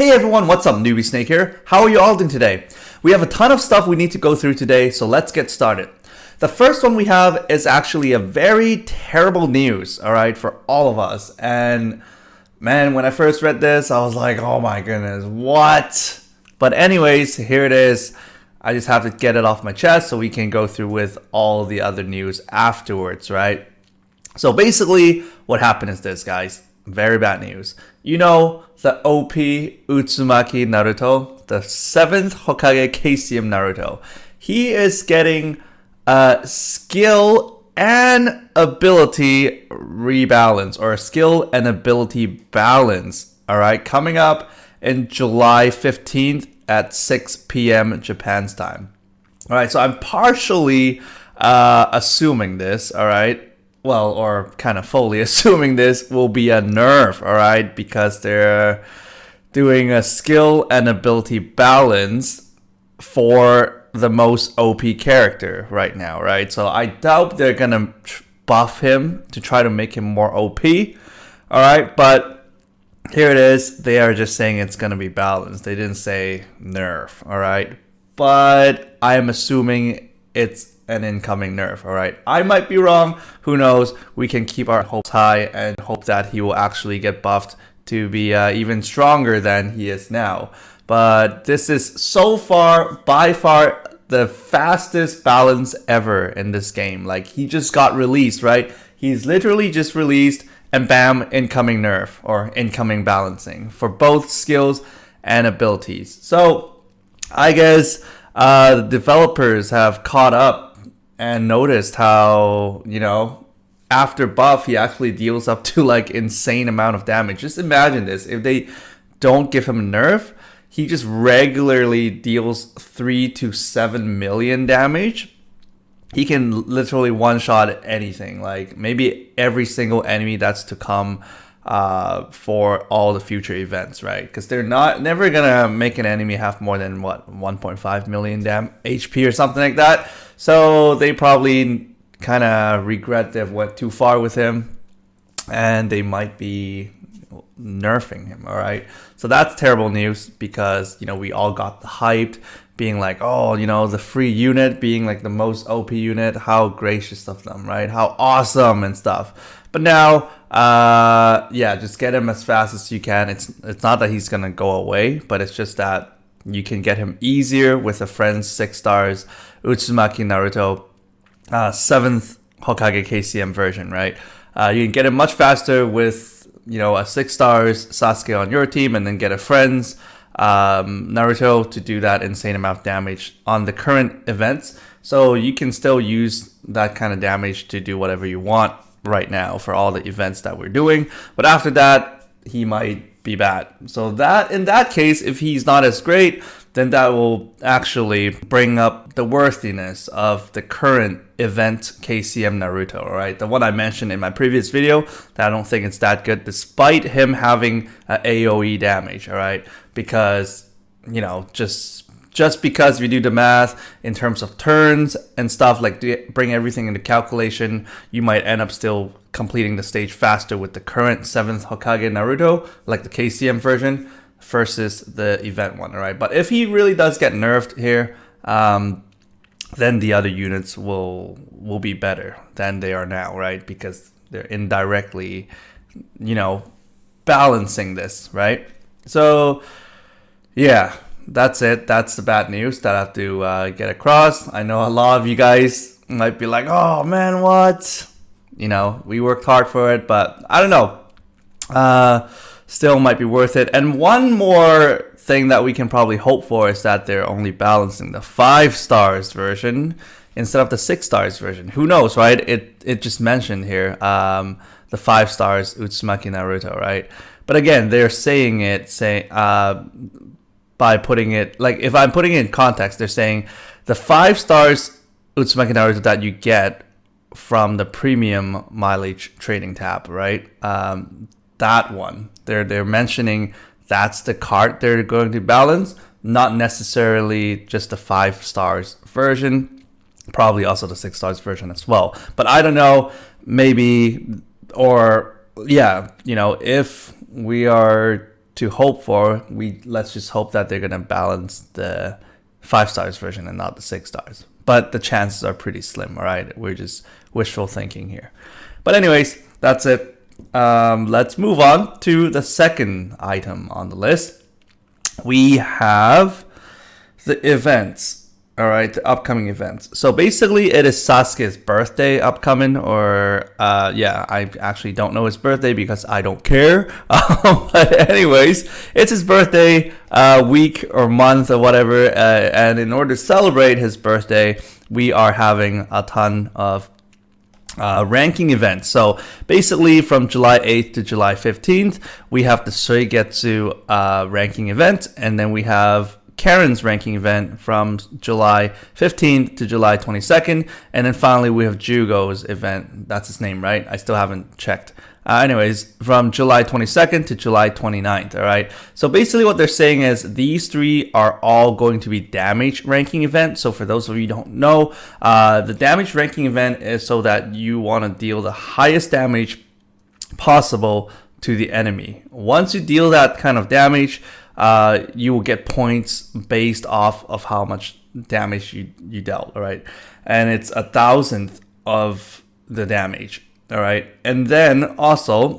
Hey everyone, what's up? Newbie Snake here. How are you all doing today? We have a ton of stuff we need to go through today, so let's get started. The first one we have is actually a very terrible news, alright, for all of us. And man, when I first read this, I was like, oh my goodness, what? But anyways, here it is. I just have to get it off my chest so we can go through with all the other news afterwards, right? So basically, what happened is this, guys. Very bad news. You know, the OP Uzumaki Naruto, the 7th Hokage KCM Naruto. He is getting a skill and ability rebalance, or a skill and ability balance, alright? Coming up in July 15th at 6 p.m. Japan's time. Alright, so I'm partially assuming this, alright? Well, or kind of fully assuming this will be a nerf, alright? Because they're doing a skill and ability balance for the most OP character right now, right? So I doubt they're gonna buff him to try to make him more OP, alright? But here it is. They are just saying it's gonna be balanced. They didn't say nerf, alright? But I'm assuming it's an incoming nerf, alright? I might be wrong, who knows? We can keep our hopes high and hope that he will actually get buffed to be even stronger than he is now. But this is so far, by far, the fastest balance ever in this game. Like, he just got released, right? He's literally just released and bam, incoming nerf or incoming balancing for both skills and abilities. So I guess the developers have caught up and noticed how, you know, after buff, he actually deals up to like insane amount of damage. Just imagine this. If they don't give him a nerf, he just regularly deals 3 to 7 million damage. He can literally one-shot anything. Like maybe every single enemy that's to come for all the future events, right? Because they're never gonna make an enemy have more than what 1.5 million HP or something like that. So they probably kind of regret they've went too far with him, and they might be nerfing him. All right, so that's terrible news because, you know, we all got the hyped, being like, oh, you know, the free unit being like the most OP unit, how gracious of them, right? How awesome and stuff. But now, yeah, just get him as fast as you can. It's not that he's gonna go away, but it's just that you can get him easier with a friend's 6 stars Uzumaki Naruto 7th Hokage KCM version, right? You can get him much faster with, you know, a 6 stars Sasuke on your team, and then get a friend's Naruto to do that insane amount of damage on the current events. So you can still use that kind of damage to do whatever you want right now for all the events that we're doing. But after that, he might be bad. So that, in that case, if he's not as great, then that will actually bring up the worthiness of the current event KCM Naruto, right? The one I mentioned in my previous video, that I don't think it's that good, despite him having AoE damage, all right? Because, you know, just because we do the math in terms of turns and stuff, like bring everything into calculation, you might end up still completing the stage faster with the current 7th Hokage Naruto, like the KCM version, versus the event one, all right? But if he really does get nerfed here, then the other units will be better than they are now, right? Because they're indirectly, you know, balancing this, right? So, yeah. That's it. That's the bad news that I have to get across. I know a lot of you guys might be like, oh man, what? You know, we worked hard for it, but I don't know. Still might be worth it. And one more thing that we can probably hope for is that they're only balancing the 5 stars version instead of the 6 stars version. Who knows, right? It just mentioned here the 5 stars Uzumaki Naruto, right? But again, they're saying by putting it, like, if I'm putting it in context, they're saying the 5 stars Uzumaki Naruto that you get from the premium mileage trading tab, right? That one, they're mentioning that's the card they're going to balance, not necessarily just the 5 stars version, probably also the 6 stars version as well. But I don't know, maybe, or yeah, you know, if we are to hope for. Let's just hope that they're gonna balance the 5 stars version and not the 6 stars. But the chances are pretty slim, all right? We're just wishful thinking here. But anyways, that's it. Let's move on to the second item on the list. We have the events. All right, the upcoming events. So basically, it is Sasuke's birthday upcoming, or yeah, I actually don't know his birthday because I don't care. But anyways, it's his birthday week or month or whatever, and in order to celebrate his birthday, we are having a ton of ranking events. So basically, from July 8th to July 15th, we have the Suigetsu ranking event, and then we have Karen's ranking event from July 15th to July 22nd. And then finally, we have Jugo's event. That's his name, right? I still haven't checked. Anyways, from July 22nd to July 29th, all right? So basically what they're saying is these 3 are all going to be damage ranking events. So for those of you who don't know, the damage ranking event is so that you want to deal the highest damage possible to the enemy. Once you deal that kind of damage, you will get points based off of how much damage you dealt, all right? And it's 1,000th of the damage, all right? And then also,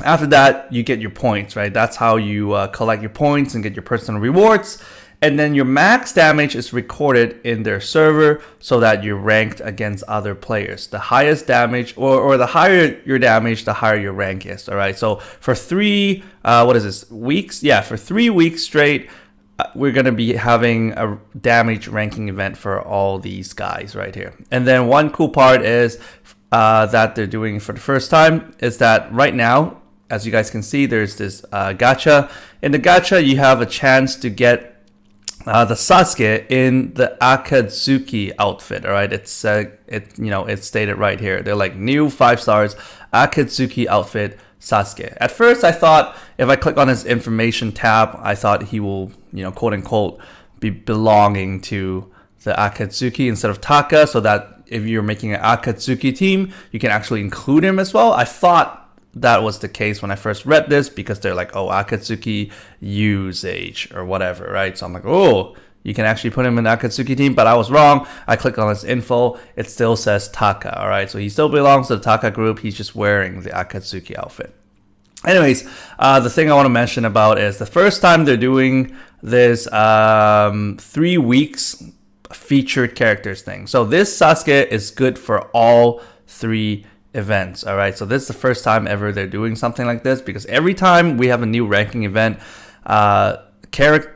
after that, you get your points, right? That's how you collect your points and get your personal rewards. And then your max damage is recorded in their server so that you're ranked against other players. The highest damage, or the higher your damage, the higher your rank is, all right? So for 3, weeks? Yeah, for 3 weeks straight, we're going to be having a damage ranking event for all these guys right here. And then one cool part is that they're doing for the first time is that right now, as you guys can see, there's this gacha. In the gacha, you have a chance to get the Sasuke in the Akatsuki outfit, all right? It's it's stated right here. They're like new 5 stars Akatsuki outfit Sasuke. At first, I thought if I click on his information tab, I thought he will, quote unquote, be belonging to the Akatsuki instead of Taka, so that if you're making an Akatsuki team, you can actually include him as well. I thought that was the case when I first read this because they're like, oh, Akatsuki usage or whatever, right? So I'm like, oh, you can actually put him in the Akatsuki team, but I was wrong. I clicked on his info. It still says Taka, all right? So he still belongs to the Taka group. He's just wearing the Akatsuki outfit. Anyways, the thing I want to mention about is the first time they're doing this 3 weeks featured characters thing. So this Sasuke is good for all 3 events, all right? So this is the first time ever they're doing something like this, because every time we have a new ranking event,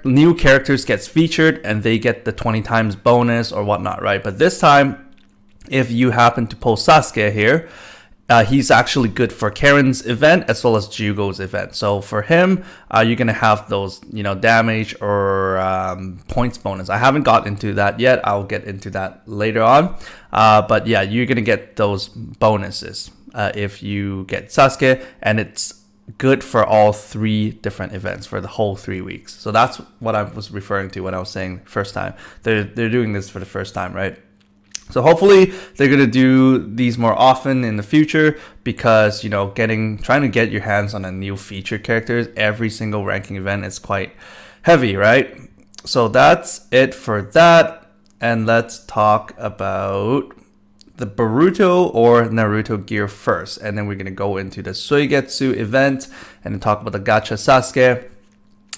new characters gets featured and they get the 20 times bonus or whatnot, right? But this time, if you happen to pull Sasuke here, he's actually good for Karen's event as well as Jugo's event. So for him, you're gonna have those, damage or points bonus. I haven't got into that yet. I'll get into that later on. But yeah, you're gonna get those bonuses if you get Sasuke, and it's good for all 3 different events for the whole 3 weeks. So that's what I was referring to when I was saying first time. They're doing this for the first time, right? So hopefully they're going to do these more often in the future, because, trying to get your hands on a new featured characters every single ranking event is quite heavy, right? So that's it for that. And let's talk about the Boruto or Naruto gear first. And then we're going to go into the Suigetsu event and then talk about the Gacha Sasuke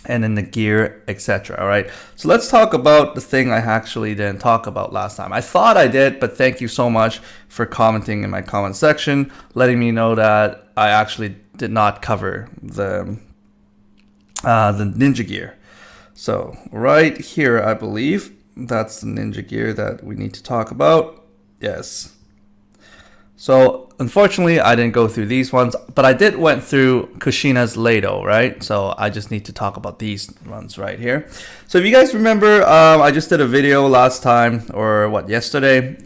and then the gear, etc. All right, so let's talk about the thing I actually didn't talk about last time. I thought I did, but thank you so much for commenting in my comment section, letting me know that I actually did not cover the ninja gear. So right here, I believe that's the ninja gear that we need to talk about. Yes. So unfortunately, I didn't go through these ones, but I did went through Kushina's Lado, right? So I just need to talk about these ones right here. So if you guys remember, I just did a video last time, or yesterday,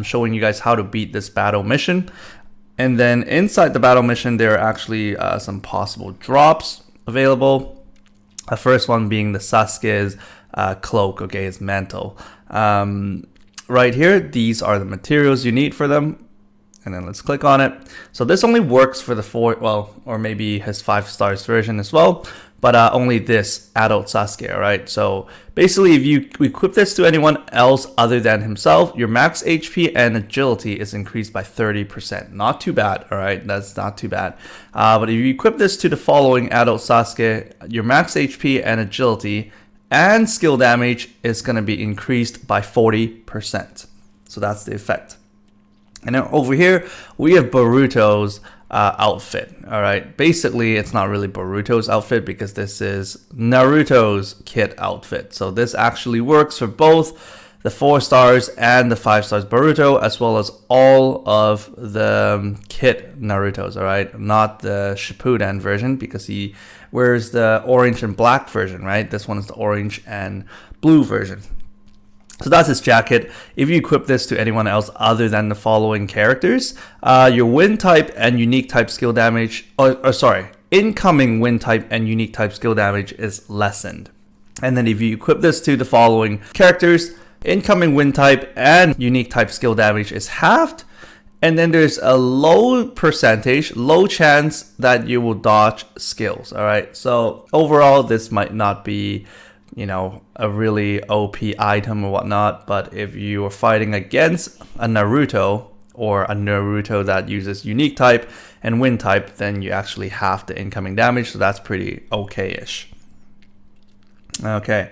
showing you guys how to beat this battle mission. And then inside the battle mission, there are actually some possible drops available. The first one being the Sasuke's cloak, okay, his mantle. Right here, these are the materials you need for them. And then let's click on it. So this only works for the 4, or maybe his 5 stars version as well. but only this adult Sasuke, all right? So basically, if you equip this to anyone else other than himself, your max HP and agility is increased by 30%. Not too bad, all right? That's not too bad. But if you equip this to the following adult Sasuke, your max HP and agility and skill damage is going to be increased by 40%. So that's the effect. And then over here, we have Boruto's outfit. All right, basically it's not really Boruto's outfit because this is Naruto's kit outfit. So this actually works for both the 4 stars and the 5 stars Boruto, as well as all of the kit Naruto's. All right, not the Shippuden version because he wears the orange and black version, right? This one is the orange and blue version. So that's his jacket. If you equip this to anyone else other than the following characters, your wind type and unique type skill damage, incoming wind type and unique type skill damage is lessened. And then if you equip this to the following characters, incoming wind type and unique type skill damage is halved. And then there's a low chance that you will dodge skills. All right. So overall, this might not be, a really OP item or whatnot, but if you are fighting against a Naruto or a Naruto that uses unique type and wind type, then you actually have the incoming damage, so that's pretty okay-ish. Okay,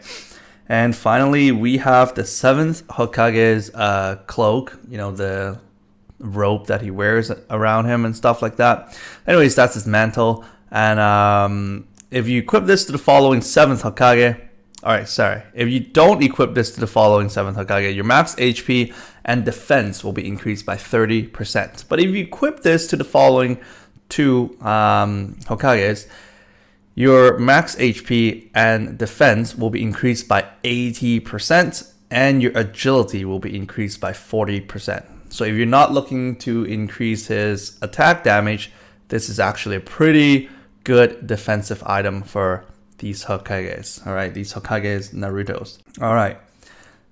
and finally we have the 7th Hokage's cloak, the rope that he wears around him and stuff like that. Anyways, that's his mantle, and if you equip this to the following 7th Hokage, if you don't equip this to the following 7th Hokage, your max HP and defense will be increased by 30%. But if you equip this to the following 2 Hokages, your max HP and defense will be increased by 80%, and your agility will be increased by 40%. So if you're not looking to increase his attack damage, this is actually a pretty good defensive item for these Hokages. All right, these Hokages Naruto's. All right,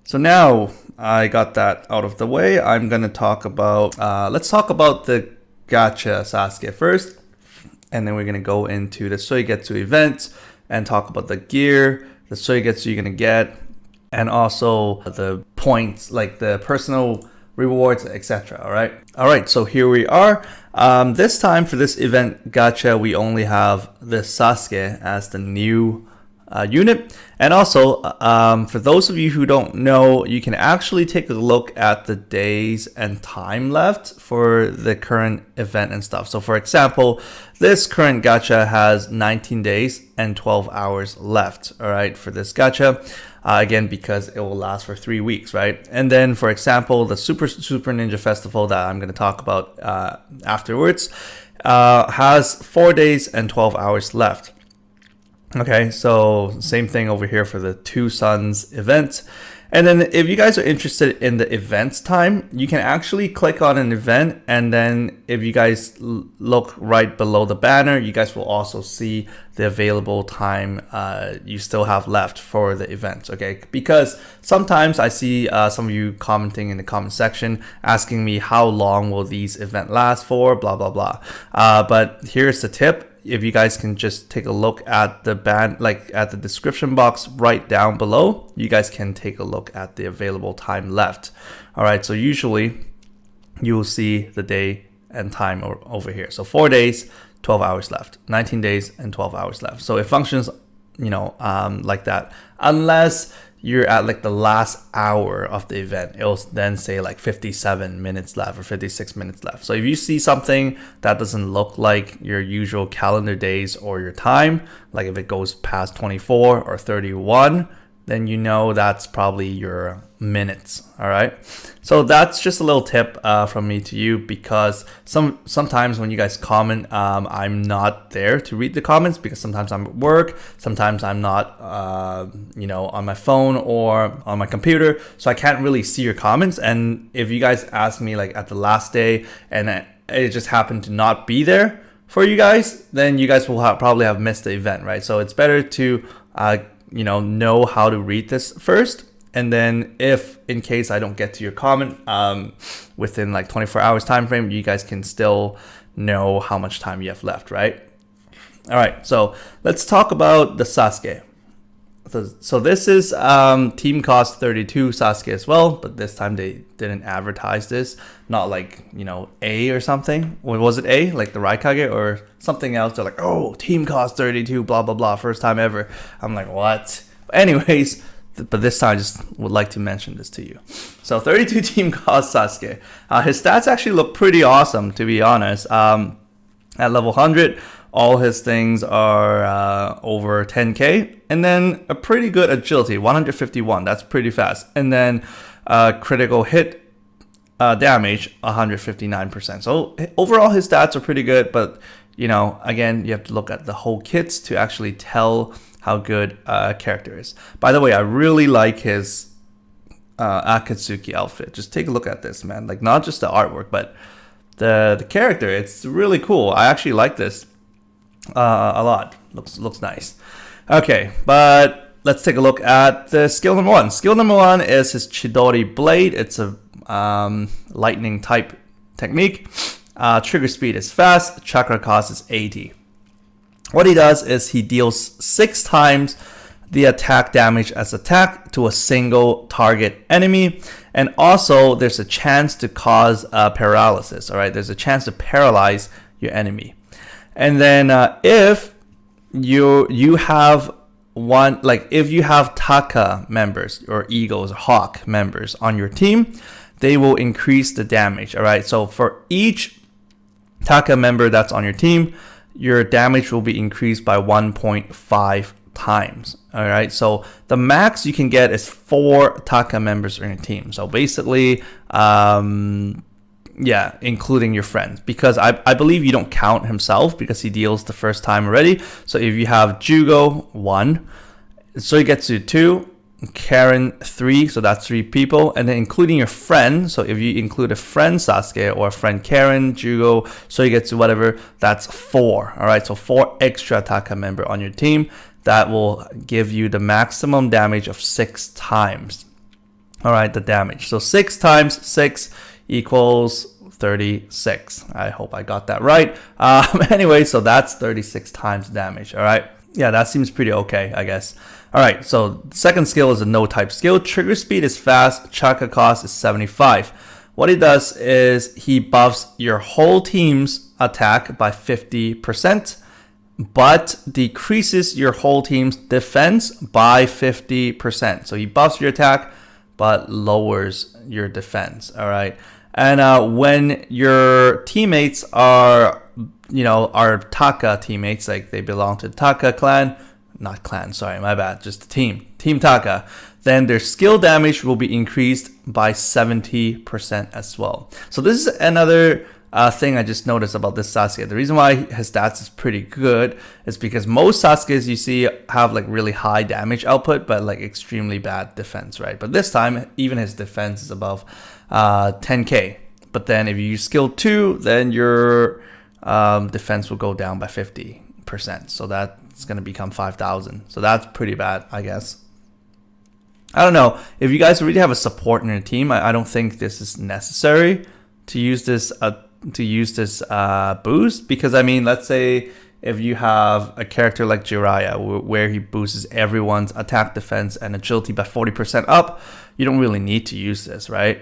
so now I got that out of the way, I'm gonna talk about let's talk about the gacha Sasuke first, and then we're gonna go into the Suigetsu event and talk about the gear, the Suigetsu you're gonna get, and also the points, like the personal rewards, etc. All right, so here we are. This time for this event gacha, we only have the Sasuke as the new unit. And also, for those of you who don't know, you can actually take a look at the days and time left for the current event and stuff. So for example, this current gacha has 19 days and 12 hours left, all right, for this gacha. Again, because it will last for 3 weeks, right? And then, for example, the Super Ninja Festival that I'm going to talk about afterwards has 4 days and 12 hours left. Okay, so same thing over here for the Two Suns event. And then if you guys are interested in the events time, you can actually click on an event, and then if you guys look right below the banner, you guys will also see the available time you still have left for the events, okay? Because sometimes I see some of you commenting in the comment section asking me how long will these events last for, blah, blah, blah. But here's the tip. If you guys can just take a look at the at the description box right down below, you guys can take a look at the available time left. All right, so usually you will see the day and time over here. So 4 days, 12 hours left, 19 days and 12 hours left. So it functions, like that, unless you're at like the last hour of the event. It'll then say like 57 minutes left or 56 minutes left. So if you see something that doesn't look like your usual calendar days or your time, like if it goes past 24 or 31, then you know that's probably your minutes. All right, so that's just a little tip from me to you, because sometimes when you guys comment, I'm not there to read the comments because sometimes I'm at work, sometimes I'm not on my phone or on my computer, so I can't really see your comments. And if you guys ask me like at the last day and it just happened to not be there for you guys, then you guys will probably have missed the event, right? So it's better to know how to read this first, and then if in case I don't get to your comment within like 24 hours time frame, you guys can still know how much time you have left, right? All right, so let's talk about the Sasuke. So this is team cost 32 Sasuke as well, but this time they didn't advertise this. Not like, you know, A or something. What was it, A? Like the Raikage or something else? They're like, oh, team cost 32, blah, blah, blah. First time ever. I'm like, what? But anyways, but this time I just would like to mention this to you. So 32 team cost Sasuke. His stats actually look pretty awesome, to be honest. At level 100, all his things are over 10k, and then a pretty good agility, 151. That's pretty fast. And then critical hit damage, 159%. So overall, his stats are pretty good. But you know, again, you have to look at the whole kits to actually tell how good a character is. By the way, I really like his Akatsuki outfit. Just take a look at this, man. Like, not just the artwork, but the character. It's really cool. I actually like this a lot. Looks nice. Okay, but let's take a look at the skill number 1. Skill number 1 is his Chidori Blade. It's a lightning type technique. Trigger speed is fast. Chakra cost is 80. What he does is he deals 6 times the attack damage as attack to a single target enemy. And also there's a chance to cause paralysis. All right, there's a chance to paralyze your enemy. And then if you have one, like if you have Taka members or Eagles or Hawk members on your team, they will increase the damage. All right, so for each Taka member that's on your team, your damage will be increased by 1.5 times. All right, so the max you can get is 4 Taka members on your team. So basically, yeah, including your friends, because I believe you don't count himself because he deals the first time already. So if you have Jugo 1, Suigetsu 2, Karen 3, so that's 3 people, and then including your friend. So if you include a friend Sasuke or a friend Karen, Jugo, Suigetsu, whatever, that's 4. All right, so 4 extra Taka member on your team. That will give you the maximum damage of 6 times. All right, the damage. So 6 times 6 equals 36. I hope I got that right. Anyway, so that's 36 times damage. All right. Yeah, that seems pretty okay, I guess. All right, so the second skill is a no type skill. Trigger speed is fast. Chakra cost is 75. What he does is he buffs your whole team's attack by 50%. But decreases your whole team's defense by 50%. So he buffs your attack, but lowers your defense. All right. And when your teammates are, you know, are Taka teammates, like they belong to Taka clan, not clan, sorry, my bad, just the Team Taka, then their skill damage will be increased by 70% as well. So this is another thing I just noticed about this Sasuke. The reason why his stats is pretty good is because most Sasukes you see have like really high damage output, but like extremely bad defense, right? But this time, even his defense is above 10k. But then if you use skill 2, then your defense will go down by 50%. So that's going to become 5,000. So that's pretty bad, I guess. I don't know. If you guys already have a support in your team, I don't think this is necessary to use this boost, because I mean, let's say if you have a character like Jiraiya where he boosts everyone's attack, defense, and agility by 40% up, you don't really need to use this, right?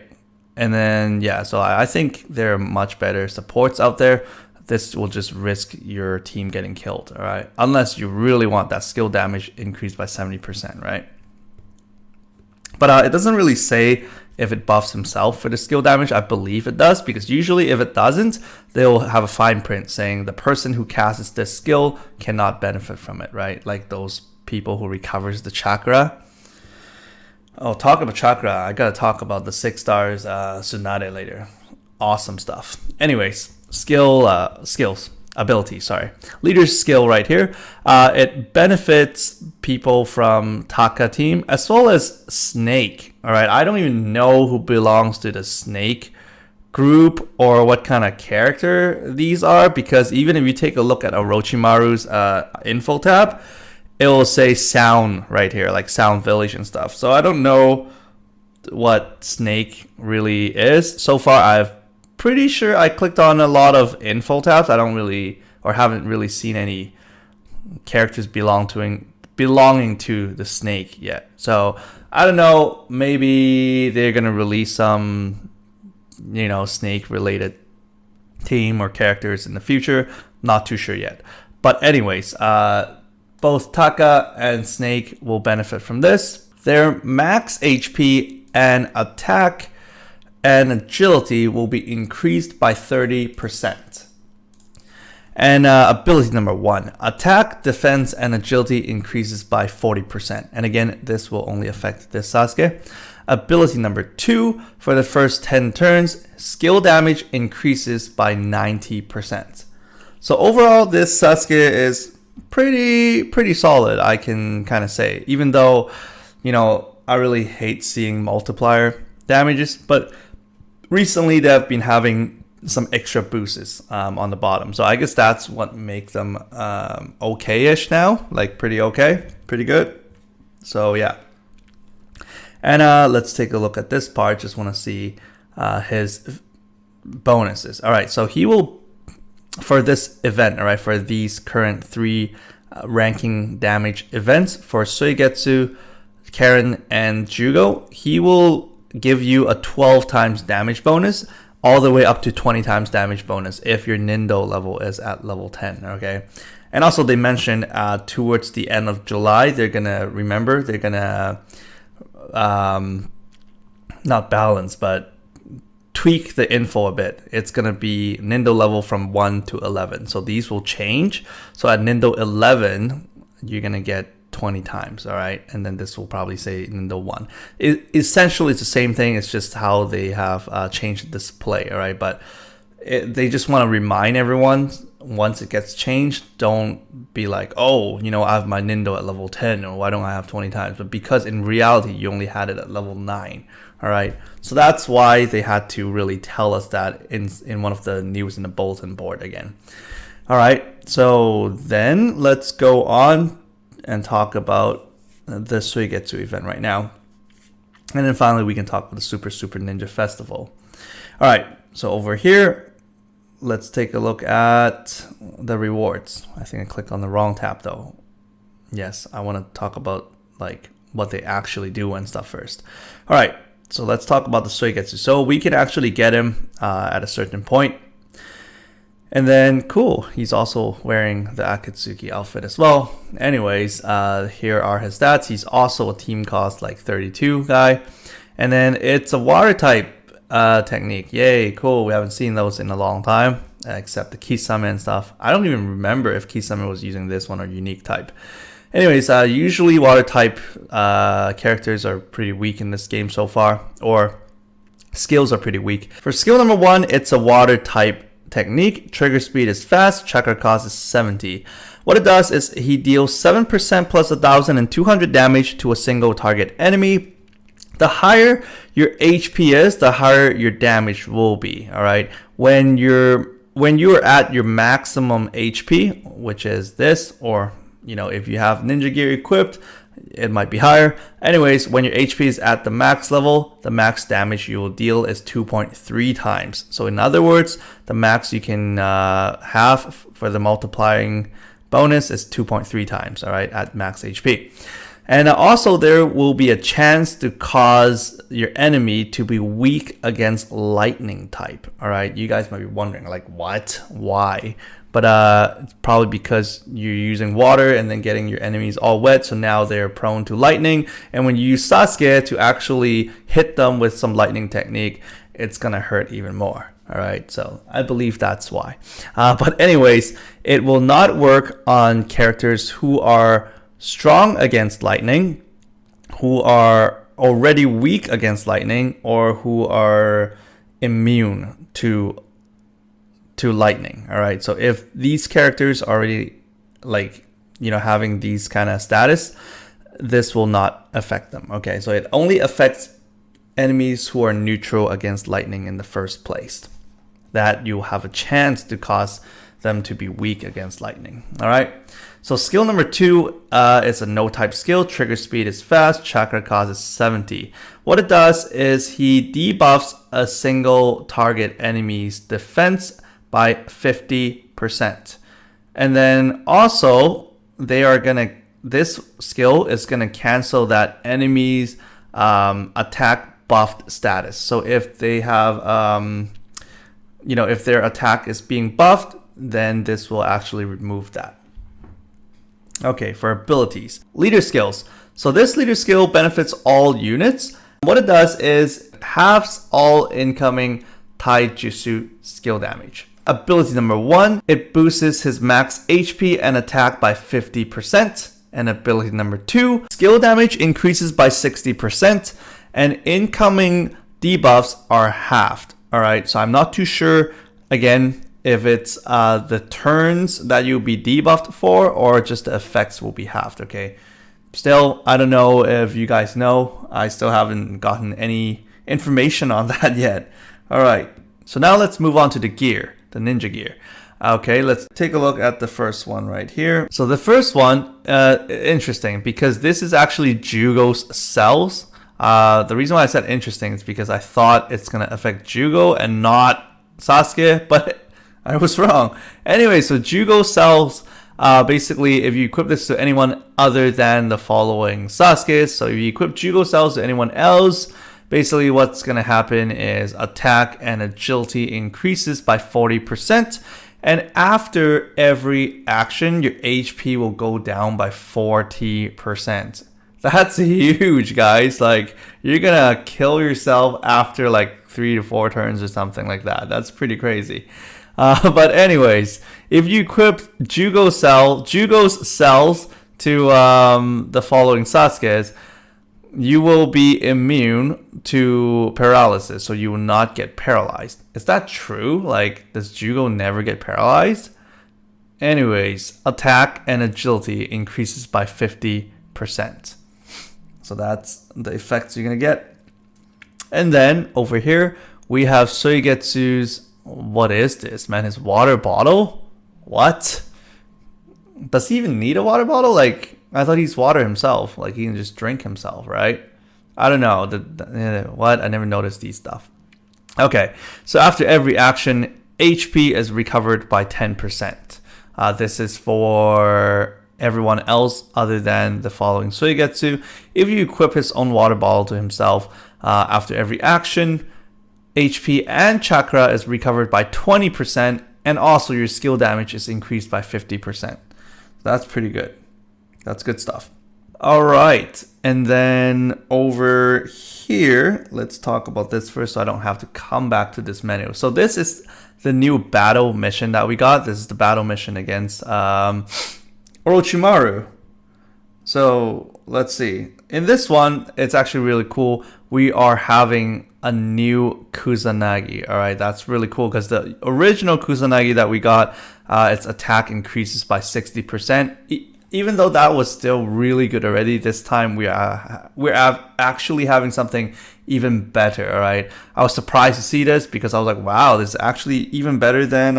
And then yeah, so I think there are much better supports out there. This will just risk your team getting killed, all right? Unless you really want that skill damage increased by 70%, right? But it doesn't really say if it buffs himself for the skill damage. I believe it does, because usually if it doesn't, they'll have a fine print saying the person who casts this skill cannot benefit from it, right? Like those people who recovers the chakra. Oh, talk about chakra. I gotta talk about the 6 stars Tsunade later. Awesome stuff. Anyways, ability, sorry. Leader's skill right here. It benefits people from Taka team as well as Snake. All right, I don't even know who belongs to the Snake group or what kind of character these are, because even if you take a look at Orochimaru's info tab, it will say Sound right here, like Sound Village and stuff. So I don't know what Snake really is. So far, I've pretty sure I clicked on a lot of info tabs. I don't really, or haven't really seen any characters belonging to the snake yet. So I don't know, maybe they're gonna release some, snake related team or characters in the future. Not too sure yet. But anyways, both Taka and Snake will benefit from this. Their max HP and attack and agility will be increased by 30%. And ability number 1, attack, defense, and agility increases by 40%. And again, this will only affect this Sasuke. Ability number 2, for the first 10 turns, skill damage increases by 90%. So overall, this Sasuke is pretty solid, I can kind of say. Even though, I really hate seeing multiplier damages, but recently they've been having some extra boosts on the bottom. So I guess that's what makes them okay-ish now, like pretty okay, pretty good. So yeah. And let's take a look at this part. Just want to see his bonuses. All right, so he will, for this event, all right, for these current 3 ranking damage events, for Suigetsu, Karen, and Jugo, he will give you a 12 times damage bonus, all the way up to 20 times damage bonus if your Nindo level is at level 10, okay? And also they mentioned towards the end of July, they're gonna not balance, but tweak the info a bit. It's gonna be Nindo level from 1 to 11. So these will change. So at Nindo 11, you're gonna get 20 times, all right? And then this will probably say Nindo 1. Essentially, it's the same thing. It's just how they have changed the display, all right? But they just want to remind everyone, once it gets changed, don't be like, oh, I have my Nindo at level 10, or why don't I have 20 times? But because in reality, you only had it at level 9, all right? So that's why they had to really tell us that in one of the news in the bulletin board again. All right, so then let's go on and talk about the Suigetsu event right now. And then finally, we can talk about the Super Ninja Festival. All right, so over here, let's take a look at the rewards. I think I clicked on the wrong tab though. Yes, I want to talk about like what they actually do and stuff first. All right, so let's talk about the Suigetsu. So we can actually get him at a certain point. And then, cool, he's also wearing the Akatsuki outfit as well. Anyways, here are his stats. He's also a team cost like 32 guy. And then it's a water type technique. Yay, cool. We haven't seen those in a long time, except the Kisame and stuff. I don't even remember if Kisame was using this one or unique type. Anyways, usually water type characters are pretty weak in this game so far, or skills are pretty weak. For skill number 1, it's a water type technique. Trigger speed is fast. Chakra cost is 70. What it does is he deals 7% plus 1,200 damage to a single target enemy. The higher your HP is, the higher your damage will be. All right. When you're at your maximum HP, which is this, or if you have ninja gear equipped, it might be higher. Anyways, when your HP is at the max level, the max damage you will deal is 2.3 times. So in other words, the max you can have for the multiplying bonus is 2.3 times, all right, at max HP. And also there will be a chance to cause your enemy to be weak against lightning type, all right? You guys might be wondering, like, what? Why? But it's probably because you're using water and then getting your enemies all wet, so now they're prone to lightning. And when you use Sasuke to actually hit them with some lightning technique, it's gonna hurt even more. All right, so I believe that's why. But anyways, it will not work on characters who are strong against lightning, who are already weak against lightning, or who are immune to lightning. All right, so if these characters are already having these kind of status, this will not affect them. Okay, so it only affects enemies who are neutral against lightning in the first place, that you have a chance to cause them to be weak against lightning. All right, so skill number 2 is a no type skill. Trigger speed is fast. Chakra cost is 70. What it does is he debuffs a single target enemy's defense by 50%. And then also this skill is gonna cancel that enemy's attack buffed status. So if they have, if their attack is being buffed, then this will actually remove that. Okay, for abilities. Leader skills. So this leader skill benefits all units. What it does is halves all incoming taijutsu skill damage. Ability number 1, it boosts his max HP and attack by 50%. And ability number 2, skill damage increases by 60% and incoming debuffs are halved. Alright, so I'm not too sure, again, if it's the turns that you'll be debuffed for or just the effects will be halved, okay? Still, I don't know if you guys know. I still haven't gotten any information on that yet. Alright, so now let's move on to the gear, the ninja gear. Okay, let's take a look at the first one right here. So the first one, interesting, because this is actually Jugo's cells. The reason why I said interesting is because I thought it's going to affect Jugo and not Sasuke, but I was wrong. Anyway, so Jugo cells, basically, if you equip this to anyone other than the following Sasuke, so if you equip Jugo cells to anyone else, basically what's going to happen is attack and agility increases by 40%. And after every action, your HP will go down by 40%. That's huge, guys. Like, you're gonna kill yourself after like 3 to 4 turns or something like that. That's pretty crazy. But anyways, if you equip Jugo's cells to the following Sasuke's, you will be immune to paralysis, so you will not get paralyzed. Is that true? Like, does Jugo never get paralyzed? Anyways, attack and agility increases by 50%. So that's the effects you're gonna get. And then over here, we have Suigetsu's, what is this, man? His water bottle? What? Does he even need a water bottle? Like, I thought he's water himself. Like, he can just drink himself, right? I don't know. What? I never noticed these stuff. Okay, so after every action, HP is recovered by 10%. This is for everyone else other than the following Suigetsu. If you equip his own water bottle to himself, after every action, HP and chakra is recovered by 20%, and also your skill damage is increased by 50%. That's pretty good. That's good stuff. All right, and then over here, let's talk about this first so I don't have to come back to this menu. So this is the new battle mission that we got. This is the battle mission against Orochimaru. So let's see. In this one, it's actually really cool. We are having a new Kusanagi. All right, that's really cool because the original Kusanagi that we got, its attack increases by 60%. Even though that was still really good already, this time we're actually having something even better. All right, I was surprised to see this because I was like, wow, this is actually even better than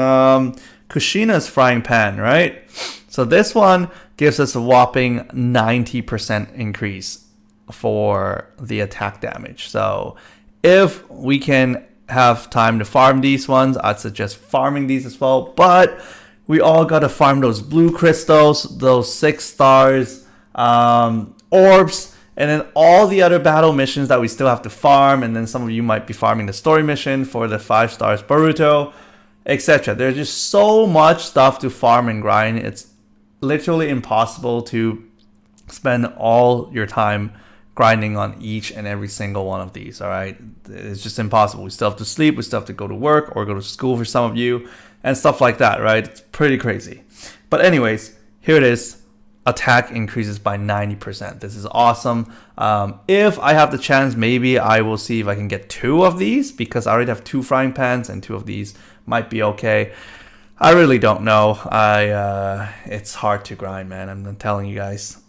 Kushina's frying pan, right? So this one gives us a whopping 90% increase for the attack damage. So if we can have time to farm these ones, I'd suggest farming these as well. But we all got to farm those blue crystals, those 6 stars, orbs, and then all the other battle missions that we still have to farm. And then some of you might be farming the story mission for the 5 stars Boruto, etc. There's just so much stuff to farm and grind. It's literally impossible to spend all your time grinding on each and every single one of these. All right, it's just impossible. We still have to sleep, we still have to go to work or go to school for some of you and stuff like that, right? It's pretty crazy. But anyways, here it is. Attack increases by 90%. This is awesome. If I have the chance, maybe I will see if I can get 2 of these because I already have 2 frying pans and 2 of these might be okay. I really don't know. It's hard to grind, man. I'm telling you guys.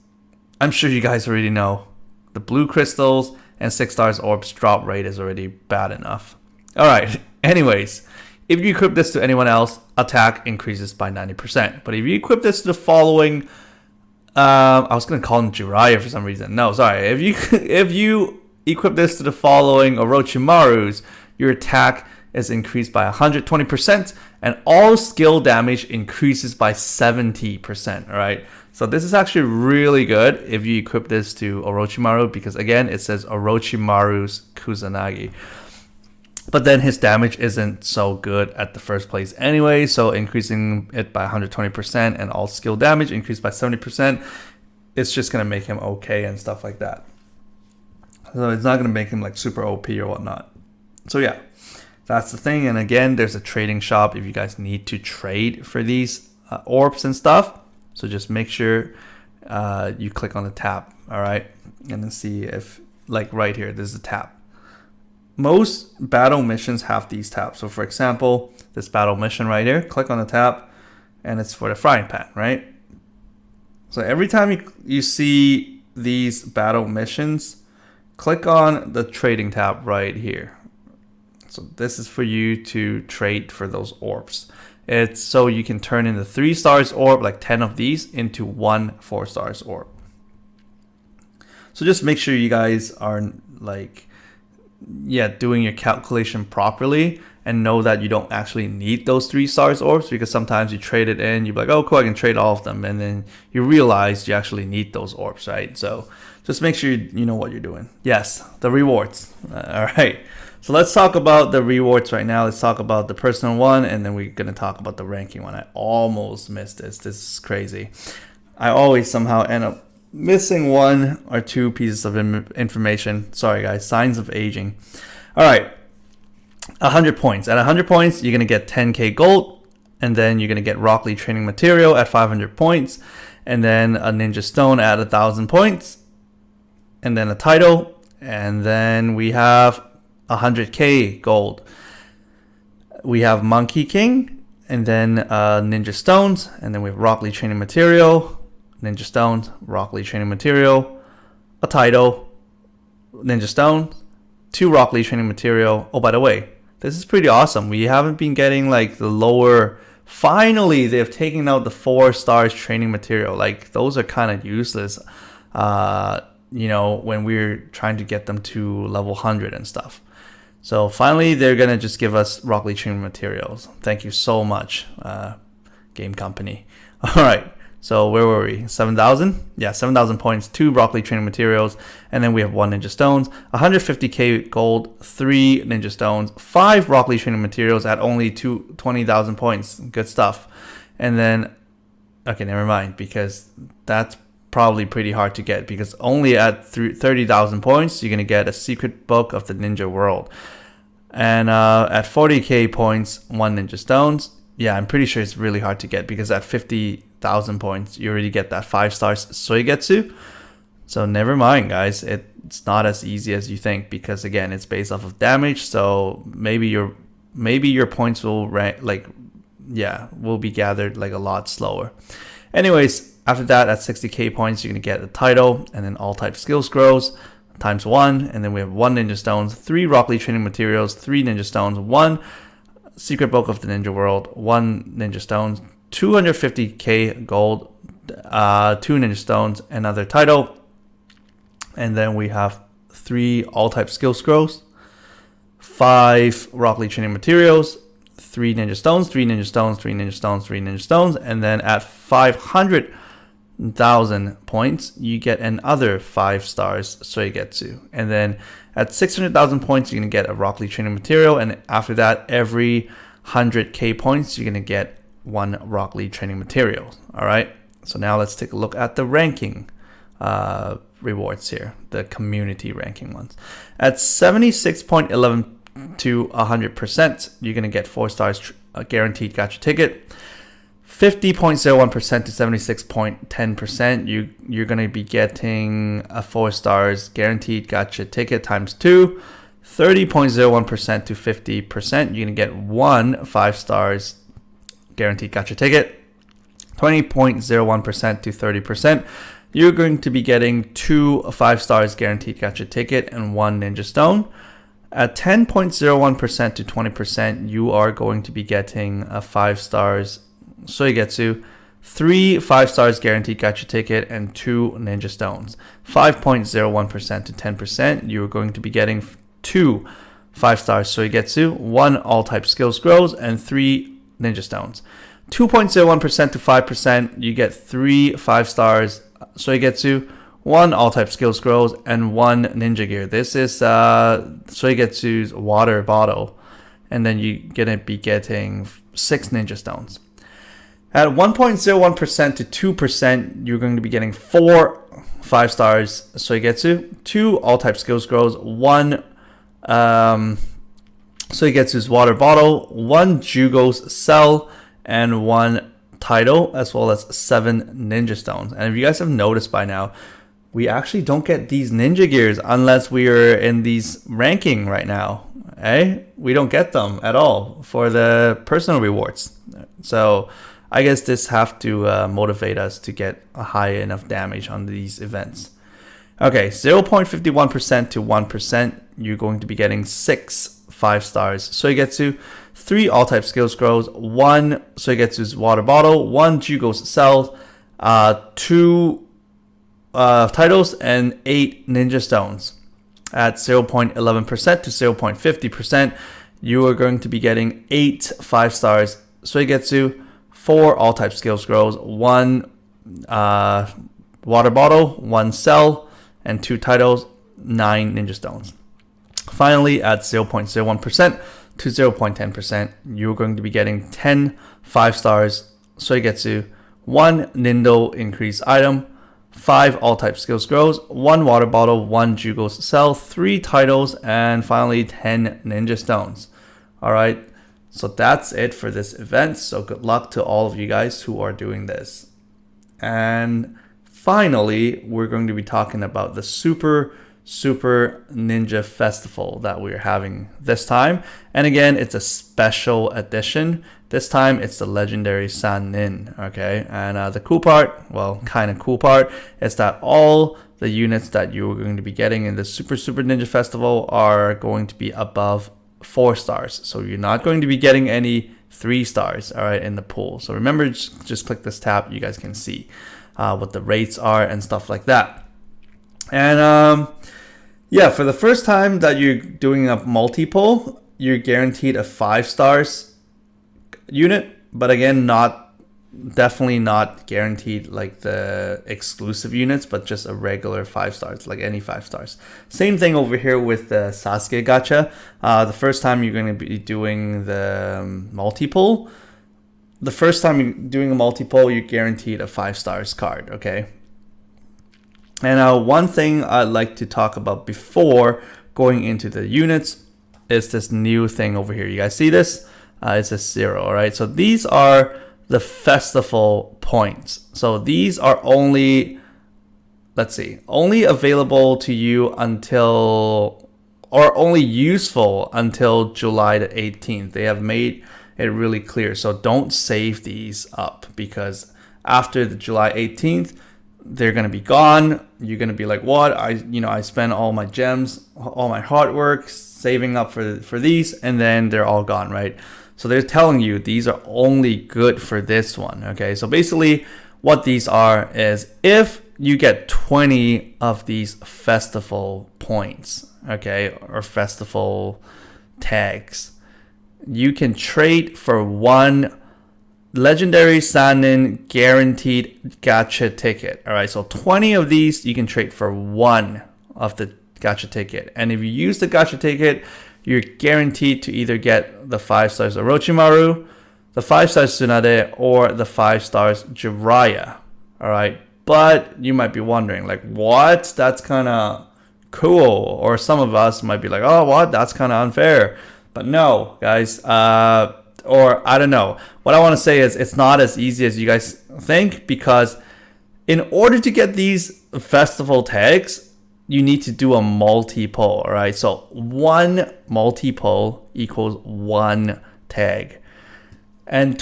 I'm sure you guys already know. The blue crystals and 6 stars orbs drop rate is already bad enough. All right. Anyways, if you equip this to anyone else, attack increases by 90%. But if you equip this to the following, I was gonna call him Jiraiya for some reason. No, sorry. If you equip this to the following Orochimaru's, your attack is increased by 120%, and all skill damage increases by 70%. All right. So this is actually really good if you equip this to Orochimaru, because again, it says Orochimaru's Kusanagi. But then his damage isn't so good at the first place anyway, so increasing it by 120% and all skill damage increased by 70%, it's just going to make him okay and stuff like that. So it's not going to make him like super OP or whatnot. So yeah, that's the thing. And again, there's a trading shop if you guys need to trade for these orbs and stuff. So just make sure you click on the tab, all right? And then see if, like right here, there's a tab. Most battle missions have these tabs. So for example, this battle mission right here, click on the tab, and it's for the frying pan, right? So every time you see these battle missions, click on the trading tab right here. So this is for you to trade for those orbs. It's so you can turn in the 3 stars orb, like 10 of these, into 1 4 stars orb. So just make sure you guys are like, yeah, doing your calculation properly and know that you don't actually need those 3 stars orbs, because sometimes you trade it in, you're like, oh cool, I can trade all of them, and then you realize you actually need those orbs, right? So just make sure you know what you're doing. Yes, the rewards. All right. So let's talk about the rewards right now. Let's talk about the personal one, and then we're going to talk about the ranking one. I almost missed this. This is crazy. I always somehow end up missing 1 or 2 pieces of information. Sorry, guys. Signs of aging. All right. 100 points. At 100 points, you're going to get 10k gold, and then you're going to get Rock Lee training material at 500 points, and then a ninja stone at 1,000 points, and then a title, and then we have 100k gold. We have Monkey King, and then ninja stones, and then we have Rock Lee training material, ninja stones, Rock Lee training material, a title, ninja stones, 2 Rock Lee training material. Oh, by the way, this is pretty awesome. We haven't been getting like the lower. Finally, they've taken out the 4 stars training material. Like those are kind of useless. You know, when we're trying to get them to level 100 and stuff. So finally, they're going to just give us Rock Lee training materials. Thank you so much, game company. All right. So where were we? 7,000? Yeah, 7,000 points, 2 Rock Lee training materials, and then we have 1 ninja stones, 150k gold, 3 ninja stones, 5 Rock Lee training materials at only 20,000 points. Good stuff. And then, okay, never mind, because that's probably pretty hard to get, because only at 30,000 points you're gonna get a secret book of the ninja world, and at 40k points 1 ninja stones. Yeah, I'm pretty sure it's really hard to get, because at 50,000 points you already get that 5 stars Suigetsu. So never mind, guys, it's not as easy as you think, because again, it's based off of damage. So maybe your points will will be gathered like a lot slower. Anyways, after that, at 60k points, you're going to get a title, and then all type skill scrolls times 1. And then we have 1 ninja stones, 3 Rock Lee training materials, 3 ninja stones, 1 secret book of the ninja world, 1 ninja stones, 250k gold, 2 ninja stones, another title. And then we have 3 all type skill scrolls, 5 Rock Lee training materials, 3 ninja stones, 3 ninja stones, 3 ninja stones, 3 ninja stones. And then at 500,000 points, you get another 5 stars Suigetsu. And then at 600,000 points, you're going to get a Rock Lee training material. And after that, every 100k points, you're going to get 1 Rock Lee training material. All right. So now let's take a look at the ranking rewards here, the community ranking ones. At 76.11 to 100%, you're going to get 4 stars guaranteed gacha ticket. 50.01% to 76.10%, you're going to be getting a 4 stars guaranteed gacha ticket times 2. 30.01% to 50%, you're going to get 1 5 stars guaranteed gacha ticket. 20.01% to 30%, you're going to be getting 2 5 stars guaranteed gacha ticket and 1 ninja stone. At 10.01% to 20%, you are going to be getting a 5 stars Suigetsu, 3 5 stars guaranteed gacha ticket, and 2 ninja stones. 5.01% to 10%, you are going to be getting 2 5 stars Suigetsu, 1 all type skill scrolls, and 3 ninja stones. 2.01% to 5%, you get 3 5 stars Suigetsu, 1 all-type skill scrolls, and 1 ninja gear. This is Suigetsu's water bottle. And then you're going to be getting 6 ninja stones. At 1.01% to 2%, you're going to be getting 4 5 stars Suigetsu, 2 all-type skill scrolls, 1 Suigetsu's water bottle, 1 Jugo's cell, and 1 title, as well as 7 ninja stones. And if you guys have noticed by now, we actually don't get these ninja gears unless we are in these ranking right now. We don't get them at all for the personal rewards. So I guess this have to motivate us to get a high enough damage on these events. Okay, 0.51% to 1%, you're going to be getting 6 5 stars Suigetsu, 3 all-type skill scrolls, 1 Suigetsu's water bottle, 1 Jugo's cell, 2 titles, and 8 ninja stones. At 0.11% to 0.50%, you are going to be getting 8 5 stars Suigetsu, 4 all-type skill scrolls, 1 water bottle, 1 cell, and 2 titles, 9 ninja stones. Finally, at 0.01% to 0.10%, you're going to be getting 10 5 stars Suigetsu, 1 Nindo increase item, 5 all-type skill scrolls, 1 water bottle, 1 Jugo's cell, 3 titles, and finally 10 ninja stones. Alright, so that's it for this event. So good luck to all of you guys who are doing this. And finally, we're going to be talking about the Super Ninja Festival that we're having this time. And again, it's a special edition. This time it's the legendary Sannin, okay? And the cool part, well, kind of cool part, is that all the units that you're going to be getting in the Super Ninja Festival are going to be above 4 stars. So you're not going to be getting any 3 stars, all right, in the pool. So remember, just click this tab, you guys can see what the rates are and stuff like that. And yeah, for the first time that you're doing a multi-pull, you're guaranteed a 5 stars unit, but again, definitely not guaranteed like the exclusive units, but just a regular 5 stars, like any 5 stars. Same thing over here with the Sasuke gacha. The first time you're going to be doing the multi-pull, the first time you're doing a multi-pull, you're guaranteed a 5 stars card, okay? And one thing I'd like to talk about before going into the units is this new thing over here. You guys see this? It's a 0, all right? So these are the festival points. So these are only, let's see, only available to you until, or only useful until July the 18th. They have made it really clear. So don't save these up, because after the July 18th, they're going to be gone. You're going to be like, what? I spent all my gems, all my hard work saving up for these, and then they're all gone, right? So they're telling you these are only good for this one, okay? So basically what these are is if you get 20 of these festival points, okay, or festival tags, you can trade for 1 legendary Sannin guaranteed gacha ticket. All right, so 20 of these you can trade for 1 of the gacha ticket. And if you use the gacha ticket, you're guaranteed to either get the 5 stars Orochimaru, the 5 stars Tsunade, or the 5 stars Jiraiya. All right, but you might be wondering, like, what? That's kind of cool. Or some of us might be like, oh, what? That's kind of unfair. But no, guys, or I don't know. What I want to say is it's not as easy as you guys think, because in order to get these festival tags, you need to do a multi-pull, all right? So 1 multi-pull equals 1 tag. And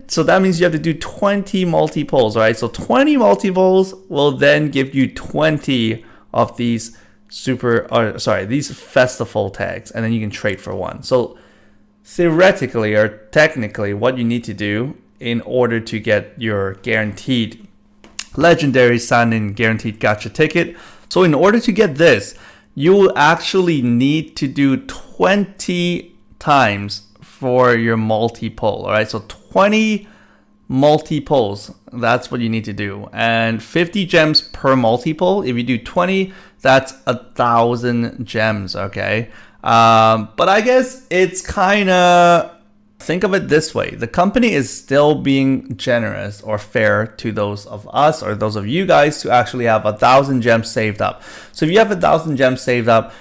so that means you have to do 20 multi-pulls, right? So 20 multi-pulls will then give you 20 of these these festival tags, and then you can trade for 1. So theoretically or technically, what you need to do in order to get your guaranteed legendary Sannin guaranteed gacha ticket, so in order to get this, you will actually need to do 20 times for your multi-pull, all right? So 20 multi-pulls. That's what you need to do. And 50 gems per multi-pull. If you do 20, that's 1,000 gems, okay? But I guess it's kind of, think of it this way. The company is still being generous or fair to those of us or those of you guys to actually have 1,000 gems saved up. So if you have 1,000 gems saved up,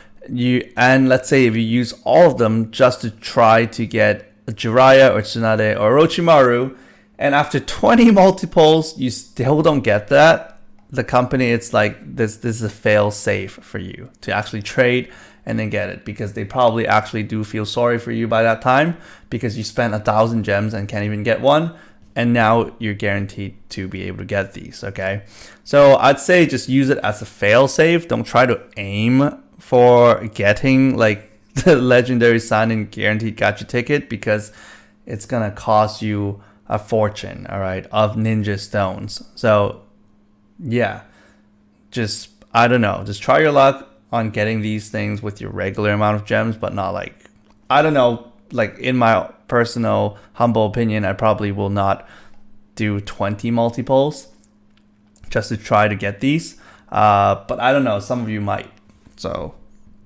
and let's say if you use all of them just to try to get Jiraiya or Tsunade or Orochimaru, and after 20 multiples you still don't get that, the company, it's like this is a fail safe for you to actually trade and then get it, because they probably actually do feel sorry for you by that time, because you spent 1,000 gems and can't even get one, and now you're guaranteed to be able to get these. Okay, so I'd say just use it as a fail safe. Don't try to aim for getting like the legendary sign-in guaranteed gacha ticket, because it's gonna cost you a fortune, all right, of ninja stones. So yeah, just, I don't know, just try your luck on getting these things with your regular amount of gems, but not like, I don't know, like in my personal humble opinion, I probably will not do 20 multiples just to try to get these. But I don't know, some of you might. So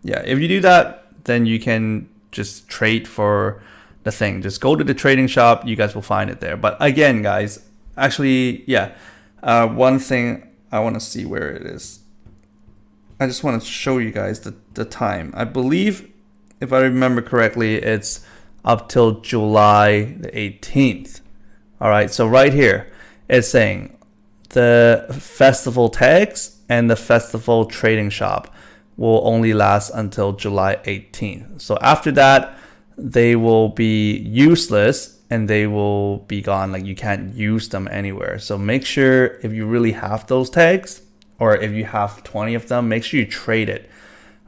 yeah, if you do that, then you can just trade for the thing. Just go to the trading shop, you guys will find it there. But again, guys, actually, yeah, one thing I want to see where it is. I just want to show you guys the time. I believe, if I remember correctly, it's up till July the 18th. All right, so right here, it's saying the festival tags and the festival trading shop will only last until July 18th. So after that, they will be useless and they will be gone. Like, you can't use them anywhere. So make sure, if you really have those tags, or if you have 20 of them, make sure you trade it.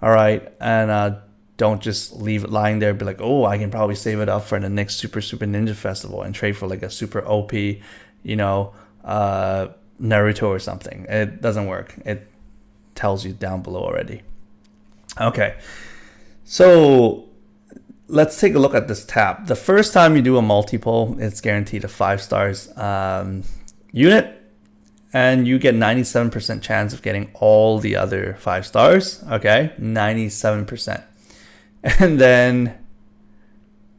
All right, and don't just leave it lying there. Be like, oh, I can probably save it up for the next Super Ninja Festival and trade for like a super OP, Naruto or something. It doesn't work. It tells you down below already. Okay, so let's take a look at this tab. The first time you do a multi-pull, it's guaranteed a 5 stars unit, and you get 97% chance of getting all the other 5 stars. Okay, 97%. And then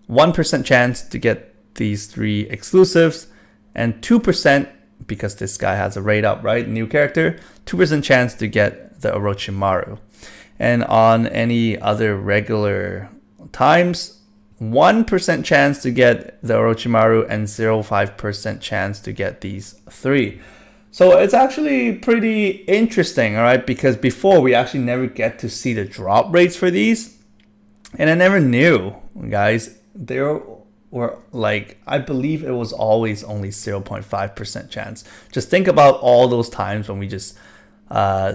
1% chance to get these 3 exclusives, and 2%, because this guy has a rate up, right? New character, 2% chance to get the Orochimaru. And on any other regular times, 1% chance to get the Orochimaru and 0.5% chance to get these 3. So it's actually pretty interesting, all right? Because before, we actually never get to see the drop rates for these. And I never knew, guys, there were like, I believe it was always only 0.5% chance. Just think about all those times when we just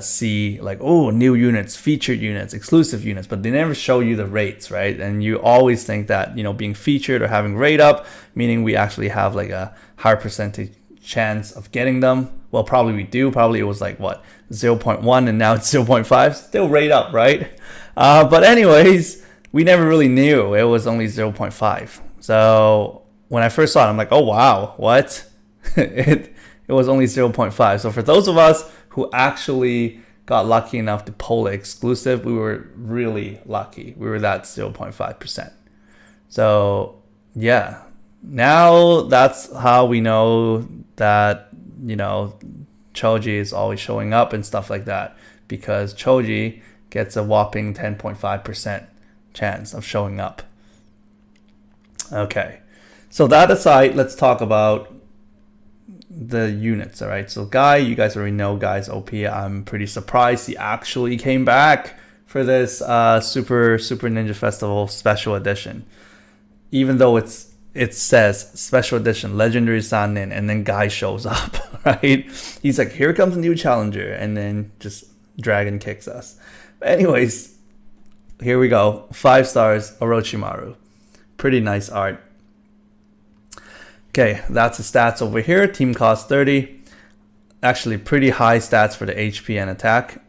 see like, oh, new units, featured units, exclusive units, but they never show you the rates, right? And you always think that, being featured or having rate up, meaning we actually have like a higher percentage chance of getting them. Well, probably we do. Probably it was like, what, 0.1, and now it's 0.5. Still rate up, right? But anyways, we never really knew. It was only 0.5. So when I first saw it, I'm like, oh, wow, what? it was only 0.5. So for those of us who actually got lucky enough to pull the exclusive, we were really lucky. We were that 0.5%. So yeah, now that's how we know that, Choji is always showing up and stuff like that, because Choji gets a whopping 10.5% chance of showing up. Okay, so that aside, let's talk about the units. All right, so Guy, you guys already know Guy's OP. I'm pretty surprised he actually came back for this Super Ninja Festival Special Edition, even though it says Special Edition Legendary Sannin, and then Guy shows up, right? He's like, here comes a new challenger, and then just dragon kicks us. But anyways, here we go. 5 stars, Orochimaru. Pretty nice art. Okay, that's the stats over here. Team cost 30. Actually, pretty high stats for the HP and attack.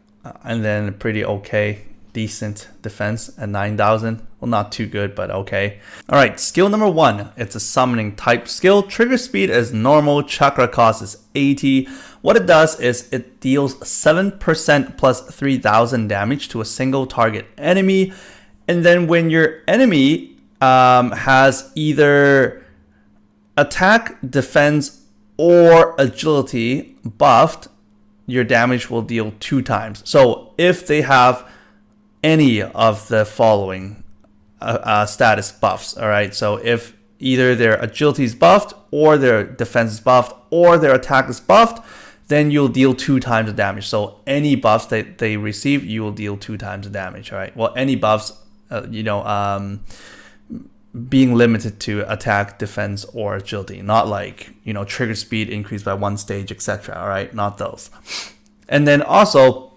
And then pretty okay, decent defense at 9,000. Well, not too good, but okay. All right, skill number 1. It's a summoning type skill. Trigger speed is normal. Chakra cost is 80. What it does is it deals 7% plus 3000 damage to a single target enemy. And then when your enemy has either attack, defense, or agility buffed, your damage will deal 2 times. So if they have any of the following status buffs, all right, so if either their agility is buffed, or their defense is buffed, or their attack is buffed, then you'll deal 2 times the damage. So any buffs that they receive, you will deal 2 times the damage, all right? Well, any buffs, being limited to attack, defense, or agility, not like, trigger speed increased by 1 stage, etc. All right, not those. And then also,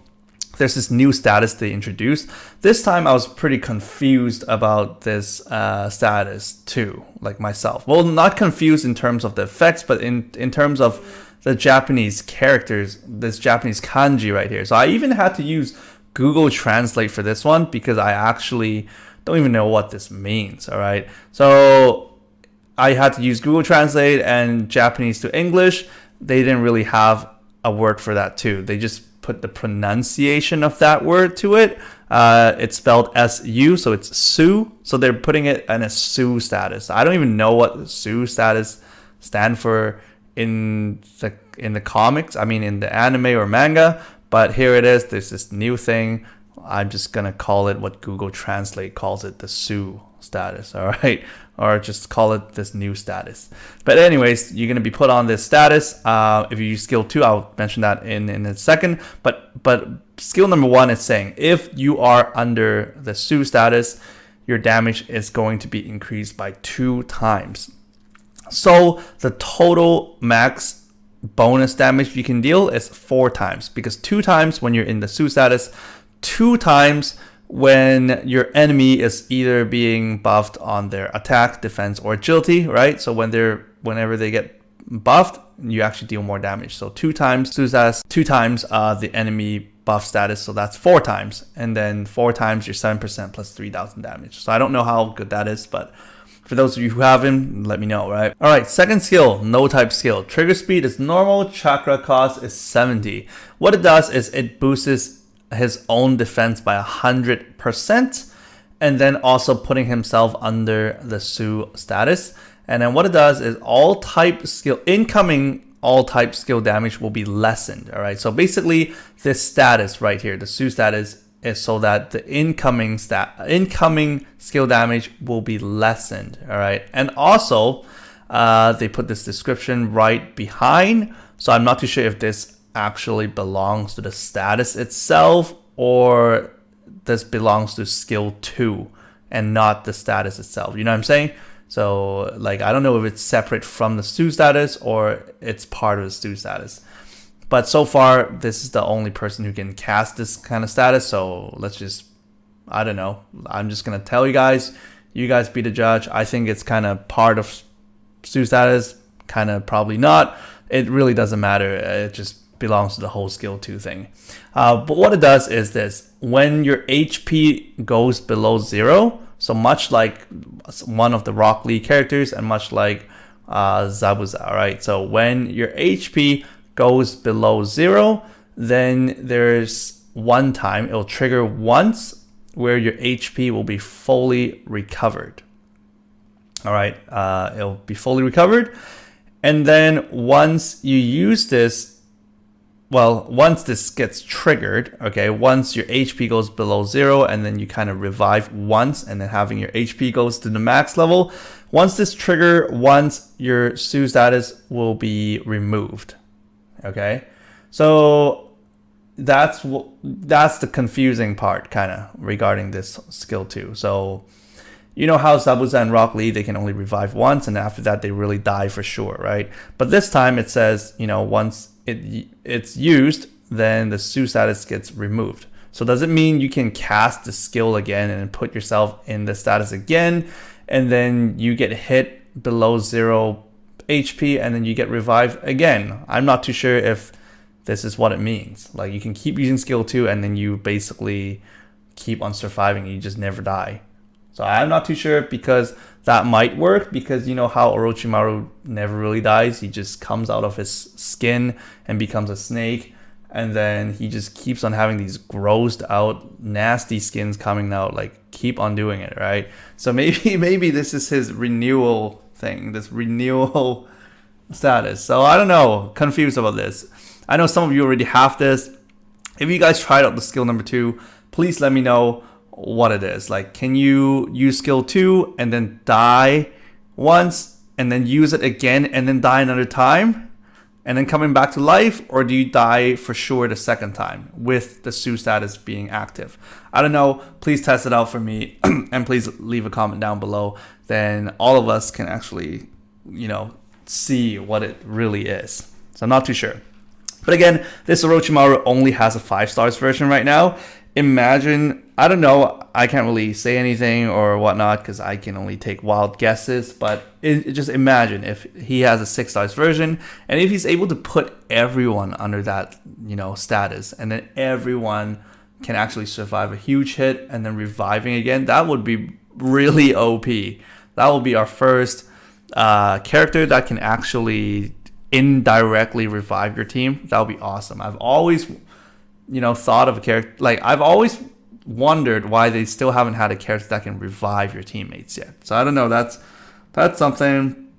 there's this new status they introduced. This time I was pretty confused about this status too, like myself. Well, not confused in terms of the effects, but in terms of the Japanese characters, this Japanese kanji right here. So I even had to use Google Translate for this one because I actually don't even know what this means, all right? So I had to use Google Translate and Japanese to English. They didn't really have a word for that too. They just put the pronunciation of that word to it. It's spelled S-U, so it's Su. So they're putting it in a Su status. I don't even know what Su status stand for in the comics. I mean, in the anime or manga. But here it is. There's this new thing. I'm just gonna call it what Google Translate calls it, the Su status, all right? Or just call it this new status. But anyways, you're gonna be put on this status. If you use skill 2, I'll mention that in a second. But skill number 1 is saying if you are under the Su status, your damage is going to be increased by 2 times. So the total max bonus damage you can deal is 4 times, because 2 times when you're in the Su status, 2 times when your enemy is either being buffed on their attack, defense, or agility, right? So whenever they get buffed, you actually deal more damage. So 2 times Su status, 2 times the enemy buff status, so that's 4 times, and then 4 times your 7% plus 3000 damage. So I don't know how good that is, but for those of you who haven't, let me know, right? All right, second skill, no type skill. Trigger speed is normal, chakra cost is 70. What it does is it boosts his own defense by 100%, and then also putting himself under the Su status. And then what it does is incoming all type skill damage will be lessened. All right, so basically this status right here, the Su status, is so that the incoming skill damage will be lessened. All right, and also they put this description right behind, so I'm not too sure if this actually belongs to the status itself or this belongs to skill 2 and not the status itself. You know what I'm saying? So like, I don't know if it's separate from the Su status or it's part of the Su status. But so far, this is the only person who can cast this kind of status. So let's just, I don't know. I'm just going to tell you guys be the judge. I think it's kind of part of Su status, kind of probably not. It really doesn't matter. It just belongs to the whole skill 2 thing. But what it does is this: when your HP goes below 0, so much like one of the Rock Lee characters and much like Zabuza, right? So when your HP goes below 0, then there's one time, it'll trigger once where your HP will be fully recovered. All right, it'll be fully recovered. And then once you use this, once this gets triggered, okay, once your HP goes below 0 and then you kind of revive once and then having your HP goes to the max level, once this trigger, your Su status will be removed, okay? So that's the confusing part kind of regarding this skill 2. So you know how Zabuza and Rock Lee, they can only revive once, and after that they really die for sure, right? But this time it says, once it's used, then the Su status gets removed. So does it mean you can cast the skill again and put yourself in the status again, and then you get hit below 0 HP and then you get revived again? I'm not too sure if this is what it means. Like, you can keep using skill 2 and then you basically keep on surviving, you just never die. So I'm not too sure, because that might work, because you know how Orochimaru never really dies. He just comes out of his skin and becomes a snake, and then he just keeps on having these grossed out nasty skins coming out, like keep on doing it, right? So maybe this is his renewal thing, this renewal status. So I don't know, confused about this. I know some of you already have this. If you guys tried out the skill number 2, please let me know what it is. Like, can you use skill 2 and then die once and then use it again and then die another time and then coming back to life? Or do you die for sure the second time with the Su status being active? I don't know. Please test it out for me and please leave a comment down below. Then all of us can actually, you know, see what it really is. So I'm not too sure. But again, this Orochimaru only has a 5 stars version right now. Imagine, I don't know, I can't really say anything or whatnot because I can only take wild guesses, but just imagine if he has a 6 stars version and if he's able to put everyone under that, you know, status, and then everyone can actually survive a huge hit and then reviving again. That would be really OP. That will be our first character that can actually indirectly revive your team. That would be awesome. I've always, you know, thought of a character, like I've always wondered why they still haven't had a character that can revive your teammates yet. So I don't know, that's something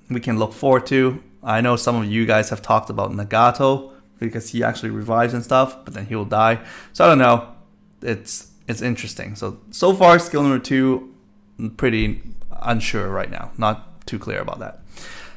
we can look forward to. I know some of you guys have talked about Nagato because he actually revives and stuff, but then he will die. So I don't know, it's interesting. So far skill number 2, I'm pretty unsure right now, not too clear about that.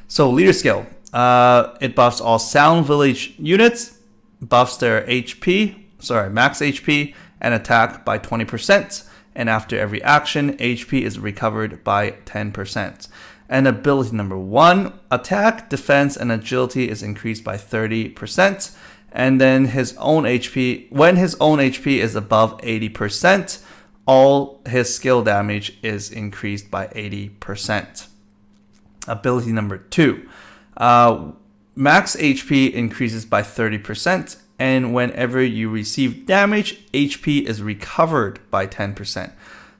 So leader skill, it buffs all Sound Village units, buffs their max HP and attack by 20%, and after every action, HP is recovered by 10%. And ability number 1, attack, defense, and agility is increased by 30%, and then his own HP, when his own HP is above 80%, all his skill damage is increased by 80%. Ability number 2, max HP increases by 30%, and whenever you receive damage, HP is recovered by 10%.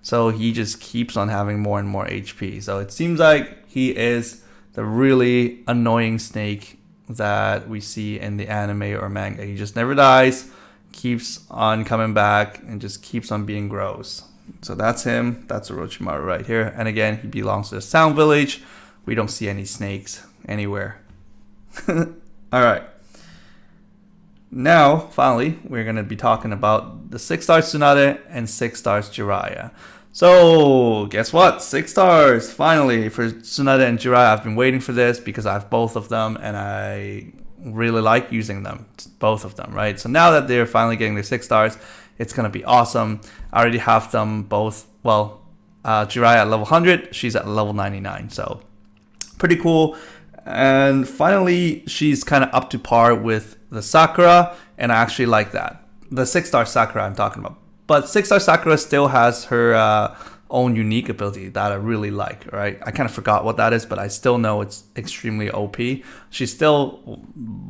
So he just keeps on having more and more HP. So it seems like he is the really annoying snake that we see in the anime or manga. He just never dies, keeps on coming back, and just keeps on being gross. So that's him. That's Orochimaru right here. And again, he belongs to the Sound Village. We don't see any snakes anywhere. All right. Now, finally, we're going to be talking about the 6 stars Tsunade and 6 stars Jiraiya. So, guess what? 6 stars, finally, for Tsunade and Jiraiya. I've been waiting for this because I have both of them, and I really like using them, both of them, right? So now that they're finally getting their 6 stars, it's going to be awesome. I already have them both, well, Jiraiya at level 100, she's at level 99, so pretty cool. And finally, she's kind of up to par with the Sakura, and I actually like that. The 6 star Sakura I'm talking about. But 6 star Sakura still has her own unique ability that I really like, right? I kind of forgot what that is, but I still know it's extremely OP. She's still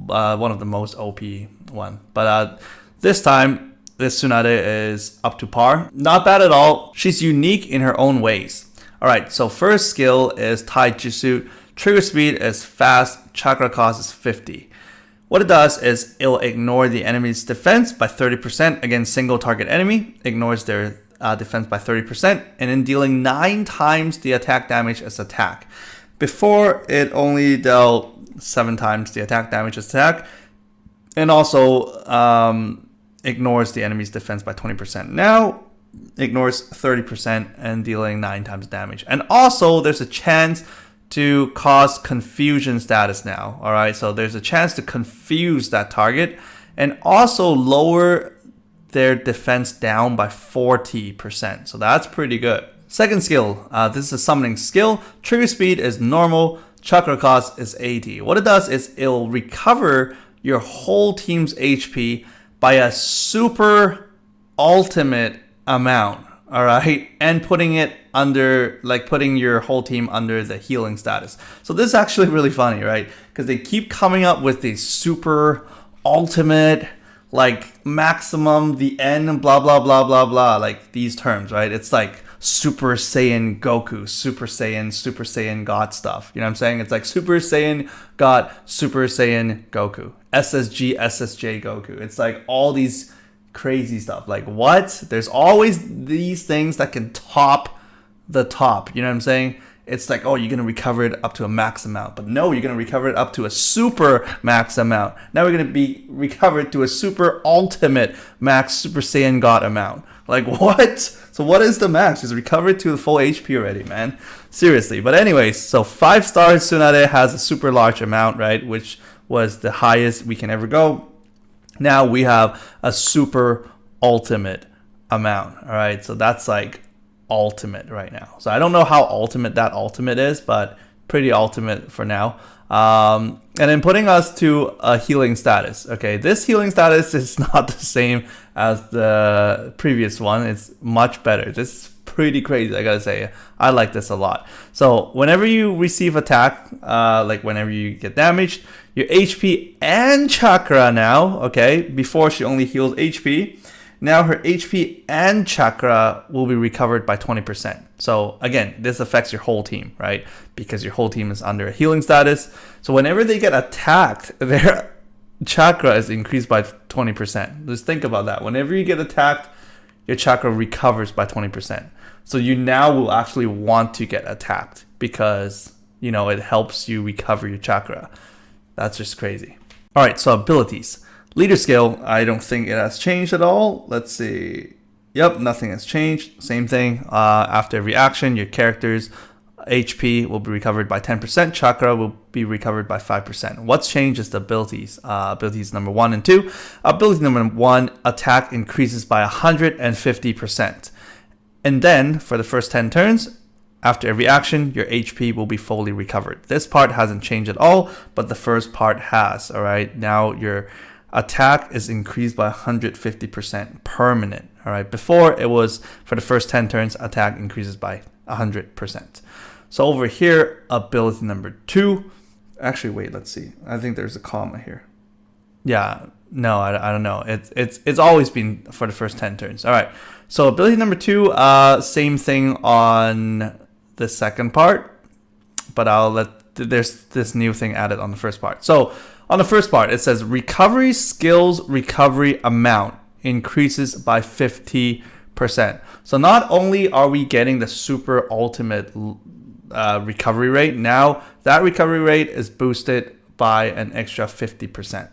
one of the most OP one. But this time, this Tsunade is up to par. Not bad at all. She's unique in her own ways. All right, so first skill is Taijutsu. Trigger speed is fast, chakra cost is 50. What it does is it'll ignore the enemy's defense by 30% against single target enemy, ignores their defense by 30%, and in dealing 9 times the attack damage as attack. Before, it only dealt 7 times the attack damage as attack, and also ignores the enemy's defense by 20%. Now, ignores 30% and dealing 9 times damage. And also, there's a chance to cause confusion status now. All right, so there's a chance to confuse that target and also lower their defense down by 40%. So that's pretty good. Second skill, this is a summoning skill. Trigger speed is normal, chakra cost is 80. What it does is it'll recover your whole team's HP by a super ultimate amount. All right, and putting it under, like putting your whole team under the healing status. So this is actually really funny, right? Because they keep coming up with these super ultimate, like maximum, the end, blah, blah, blah, blah, blah, like these terms, right? It's like Super Saiyan Goku, Super Saiyan God stuff. You know what I'm saying? It's like Super Saiyan God, Super Saiyan Goku, SSG, SSJ Goku. It's like all these crazy stuff. Like what? There's always these things that can top the top. You know what I'm saying? It's like, oh, you're going to recover it up to a max amount. But no, you're going to recover it up to a super max amount. Now we're going to be recovered to a super ultimate max Super Saiyan God amount. Like, what? So what is the max? Just recover it to the full HP already, man. Seriously. But anyways, so 5 stars Tsunade has a super large amount, right? Which was the highest we can ever go. Now we have a super ultimate amount, all right? So that's like ultimate right now. So I don't know how ultimate that ultimate is, but pretty ultimate for now. And then putting us to a healing status. Okay, this healing status is not the same as the previous one. It's much better. This is pretty crazy, I gotta say. I like this a lot. So whenever you receive attack, like whenever you get damaged, your HP and chakra now, okay, before she only heals HP, now her HP and chakra will be recovered by 20%. So again, this affects your whole team, right? Because your whole team is under a healing status. So whenever they get attacked, their chakra is increased by 20%. Just think about that. Whenever you get attacked, your chakra recovers by 20%. So you now will actually want to get attacked because, you know, it helps you recover your chakra. That's just crazy. All right, so abilities. Leader skill, I don't think it has changed at all. Let's see. Yep, nothing has changed. Same thing. After every action, your character's HP will be recovered by 10%. Chakra will be recovered by 5%. What's changed is the abilities. Abilities number 1 and 2. Ability number 1, attack increases by 150%. And then, for the first 10 turns, after every action, your HP will be fully recovered. This part hasn't changed at all, but the first part has. All right, now your attack is increased by 150% permanent. All right, before it was for the first 10 turns, attack increases by 100%. So over here, ability number 2. Actually, wait, let's see. I think there's a comma here. Yeah, no, I don't know. It's always been for the first 10 turns. All right. So ability number 2, same thing on the second part, but there's this new thing added on the first part. So on the first part, it says recovery skills recovery amount increases by 50%. So not only are we getting the super ultimate recovery rate, now that recovery rate is boosted by an extra 50%.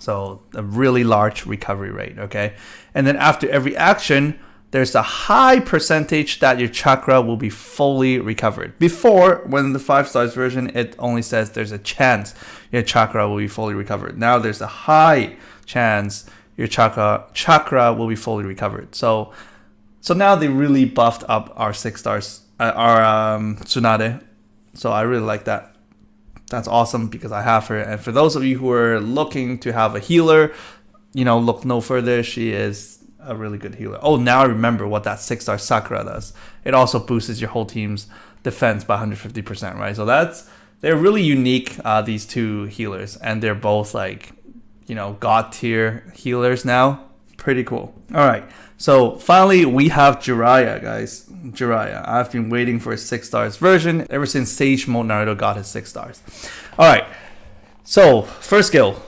So a really large recovery rate, okay? And then after every action, there's a high percentage that your chakra will be fully recovered. Before, when the 5 stars version, it only says there's a chance your chakra will be fully recovered. Now there's a high chance your chakra will be fully recovered. So now they really buffed up our 6 stars, our Tsunade. So I really like that. That's awesome because I have her. And for those of you who are looking to have a healer, you know, look no further. She is a really good healer. Oh, now I remember what that 6-star Sakura does. It also boosts your whole team's defense by 150%, right? So they're really unique, these two healers, and they're both like, you know, god tier healers now. Pretty cool. All right, so finally we have Jiraiya, guys. Jiraiya. I've been waiting for a 6 stars version ever since Sage Mode Naruto got his 6 stars. All right, so first skill,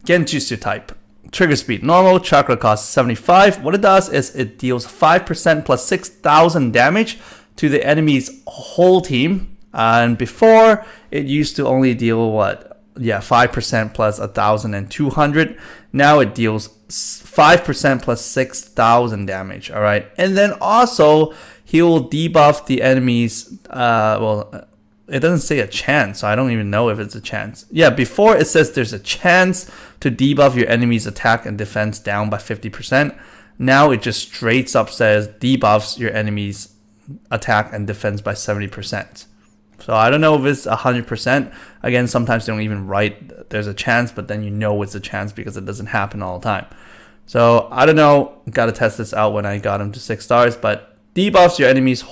Genjutsu type. Trigger speed normal, chakra cost 75. What it does is it deals 5% plus 6,000 damage to the enemy's whole team. And before, it used to only deal 5% plus 1,200. Now it deals 5% plus 6,000 damage. All right, and then also he will debuff the enemy's. It doesn't say a chance, so I don't even know if it's a chance. Yeah, before it says there's a chance to debuff your enemy's attack and defense down by 50%. Now it just straight up says debuffs your enemy's attack and defense by 70%. So I don't know if it's 100%. Again, sometimes they don't even write there's a chance, but then you know it's a chance because it doesn't happen all the time. So I don't know. Got to test this out when I got him to 6 stars, but debuffs your enemy's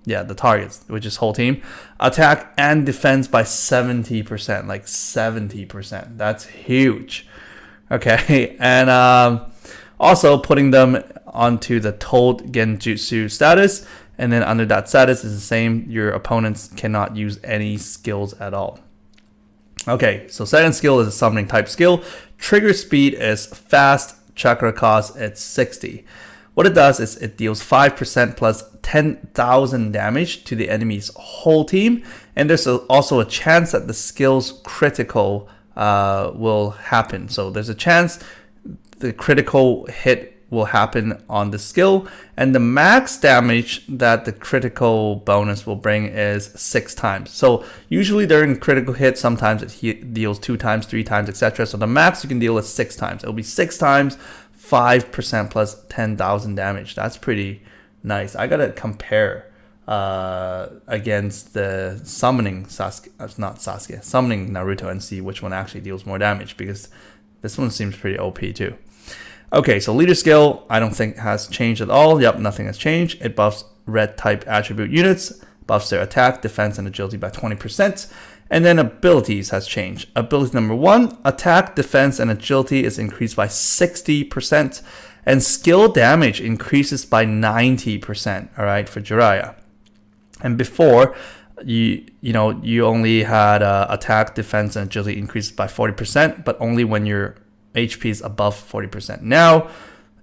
the targets, which is whole team, attack and defense by 70%, like 70%. That's huge. Okay, and also putting them onto the Told Genjutsu status, and then under that status is the same. Your opponents cannot use any skills at all. Okay, so second skill is a summoning type skill. Trigger speed is fast. Chakra cost it's 60. What it does is it deals 5% plus 10,000 damage to the enemy's whole team, and there's also a chance that the skill's critical will happen. So there's a chance the critical hit will happen on the skill, and the max damage that the critical bonus will bring is 6 times. So usually during critical hit, sometimes it deals 2 times, 3 times, etc. So the max you can deal is 6 times. It'll be 6 times, 5% plus 10,000 damage. That's pretty nice. I gotta compare against the summoning summoning Naruto and see which one actually deals more damage, because this one seems pretty OP too. Okay, so leader skill, I don't think has changed at all. Yep, nothing has changed. It buffs red type attribute units, buffs their attack, defense, and agility by 20%. And then abilities has changed. Ability number 1, attack, defense, and agility is increased by 60%. And skill damage increases by 90%, all right, for Jiraiya. And before, you only had attack, defense, and agility increased by 40%, but only when your HP is above 40%. Now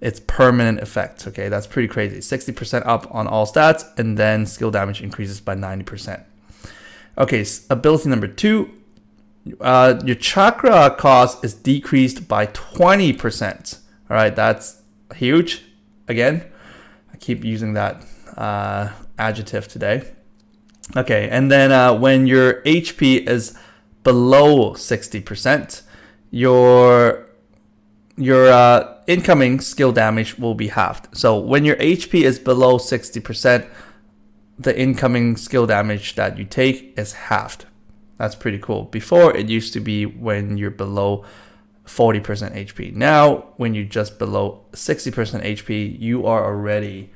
it's permanent effect. Okay, that's pretty crazy. 60% up on all stats, and then skill damage increases by 90%. Okay, ability number 2, your chakra cost is decreased by 20%. All right, that's huge. Again, I keep using that adjective today. Okay, and then when your HP is below 60%, your incoming skill damage will be halved. So when your HP is below 60%, the incoming skill damage that you take is halved. That's pretty cool. Before, it used to be when you're below 40% HP. Now, when you're just below 60% HP, you are already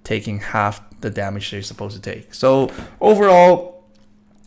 taking half the damage that you're supposed to take. So overall,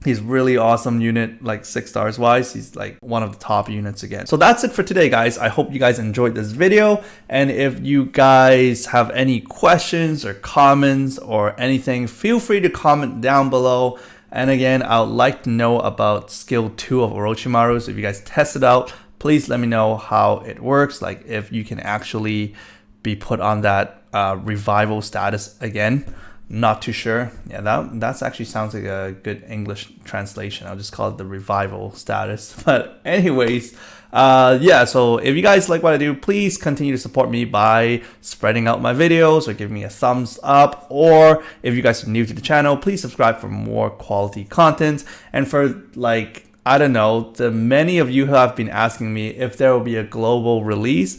he's really awesome unit, like 6 stars wise. He's like one of the top units again. So that's it for today, guys. I hope you guys enjoyed this video. And if you guys have any questions or comments or anything, feel free to comment down below. And again, I would like to know about skill 2 of Orochimaru. So if you guys test it out, please let me know how it works. Like if you can actually be put on that revival status again. Not too sure. Yeah, that actually sounds like a good English translation. I'll just call it the revival status. But anyways, yeah, so if you guys like what I do, please continue to support me by spreading out my videos or giving me a thumbs up. Or if you guys are new to the channel, please subscribe for more quality content. And for like, I don't know, the many of you who have been asking me if there will be a global release,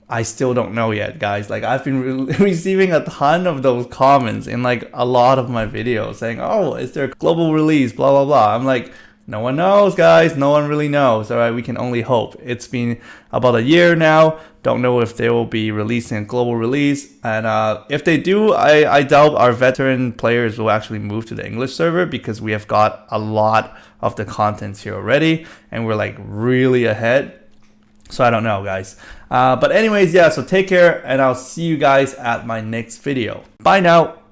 I still don't know yet, guys. Like I've been receiving a ton of those comments in like a lot of my videos saying, oh, is there a global release, blah, blah, blah. I'm like, no one knows, guys. No one really knows. All right, we can only hope. It's been about a year now. Don't know if they will be releasing a global release. And if they do, I doubt our veteran players will actually move to the English server, because we have got a lot of the content here already. And we're like really ahead. So I don't know, guys. But anyways, yeah, so take care, and I'll see you guys at my next video. Bye now.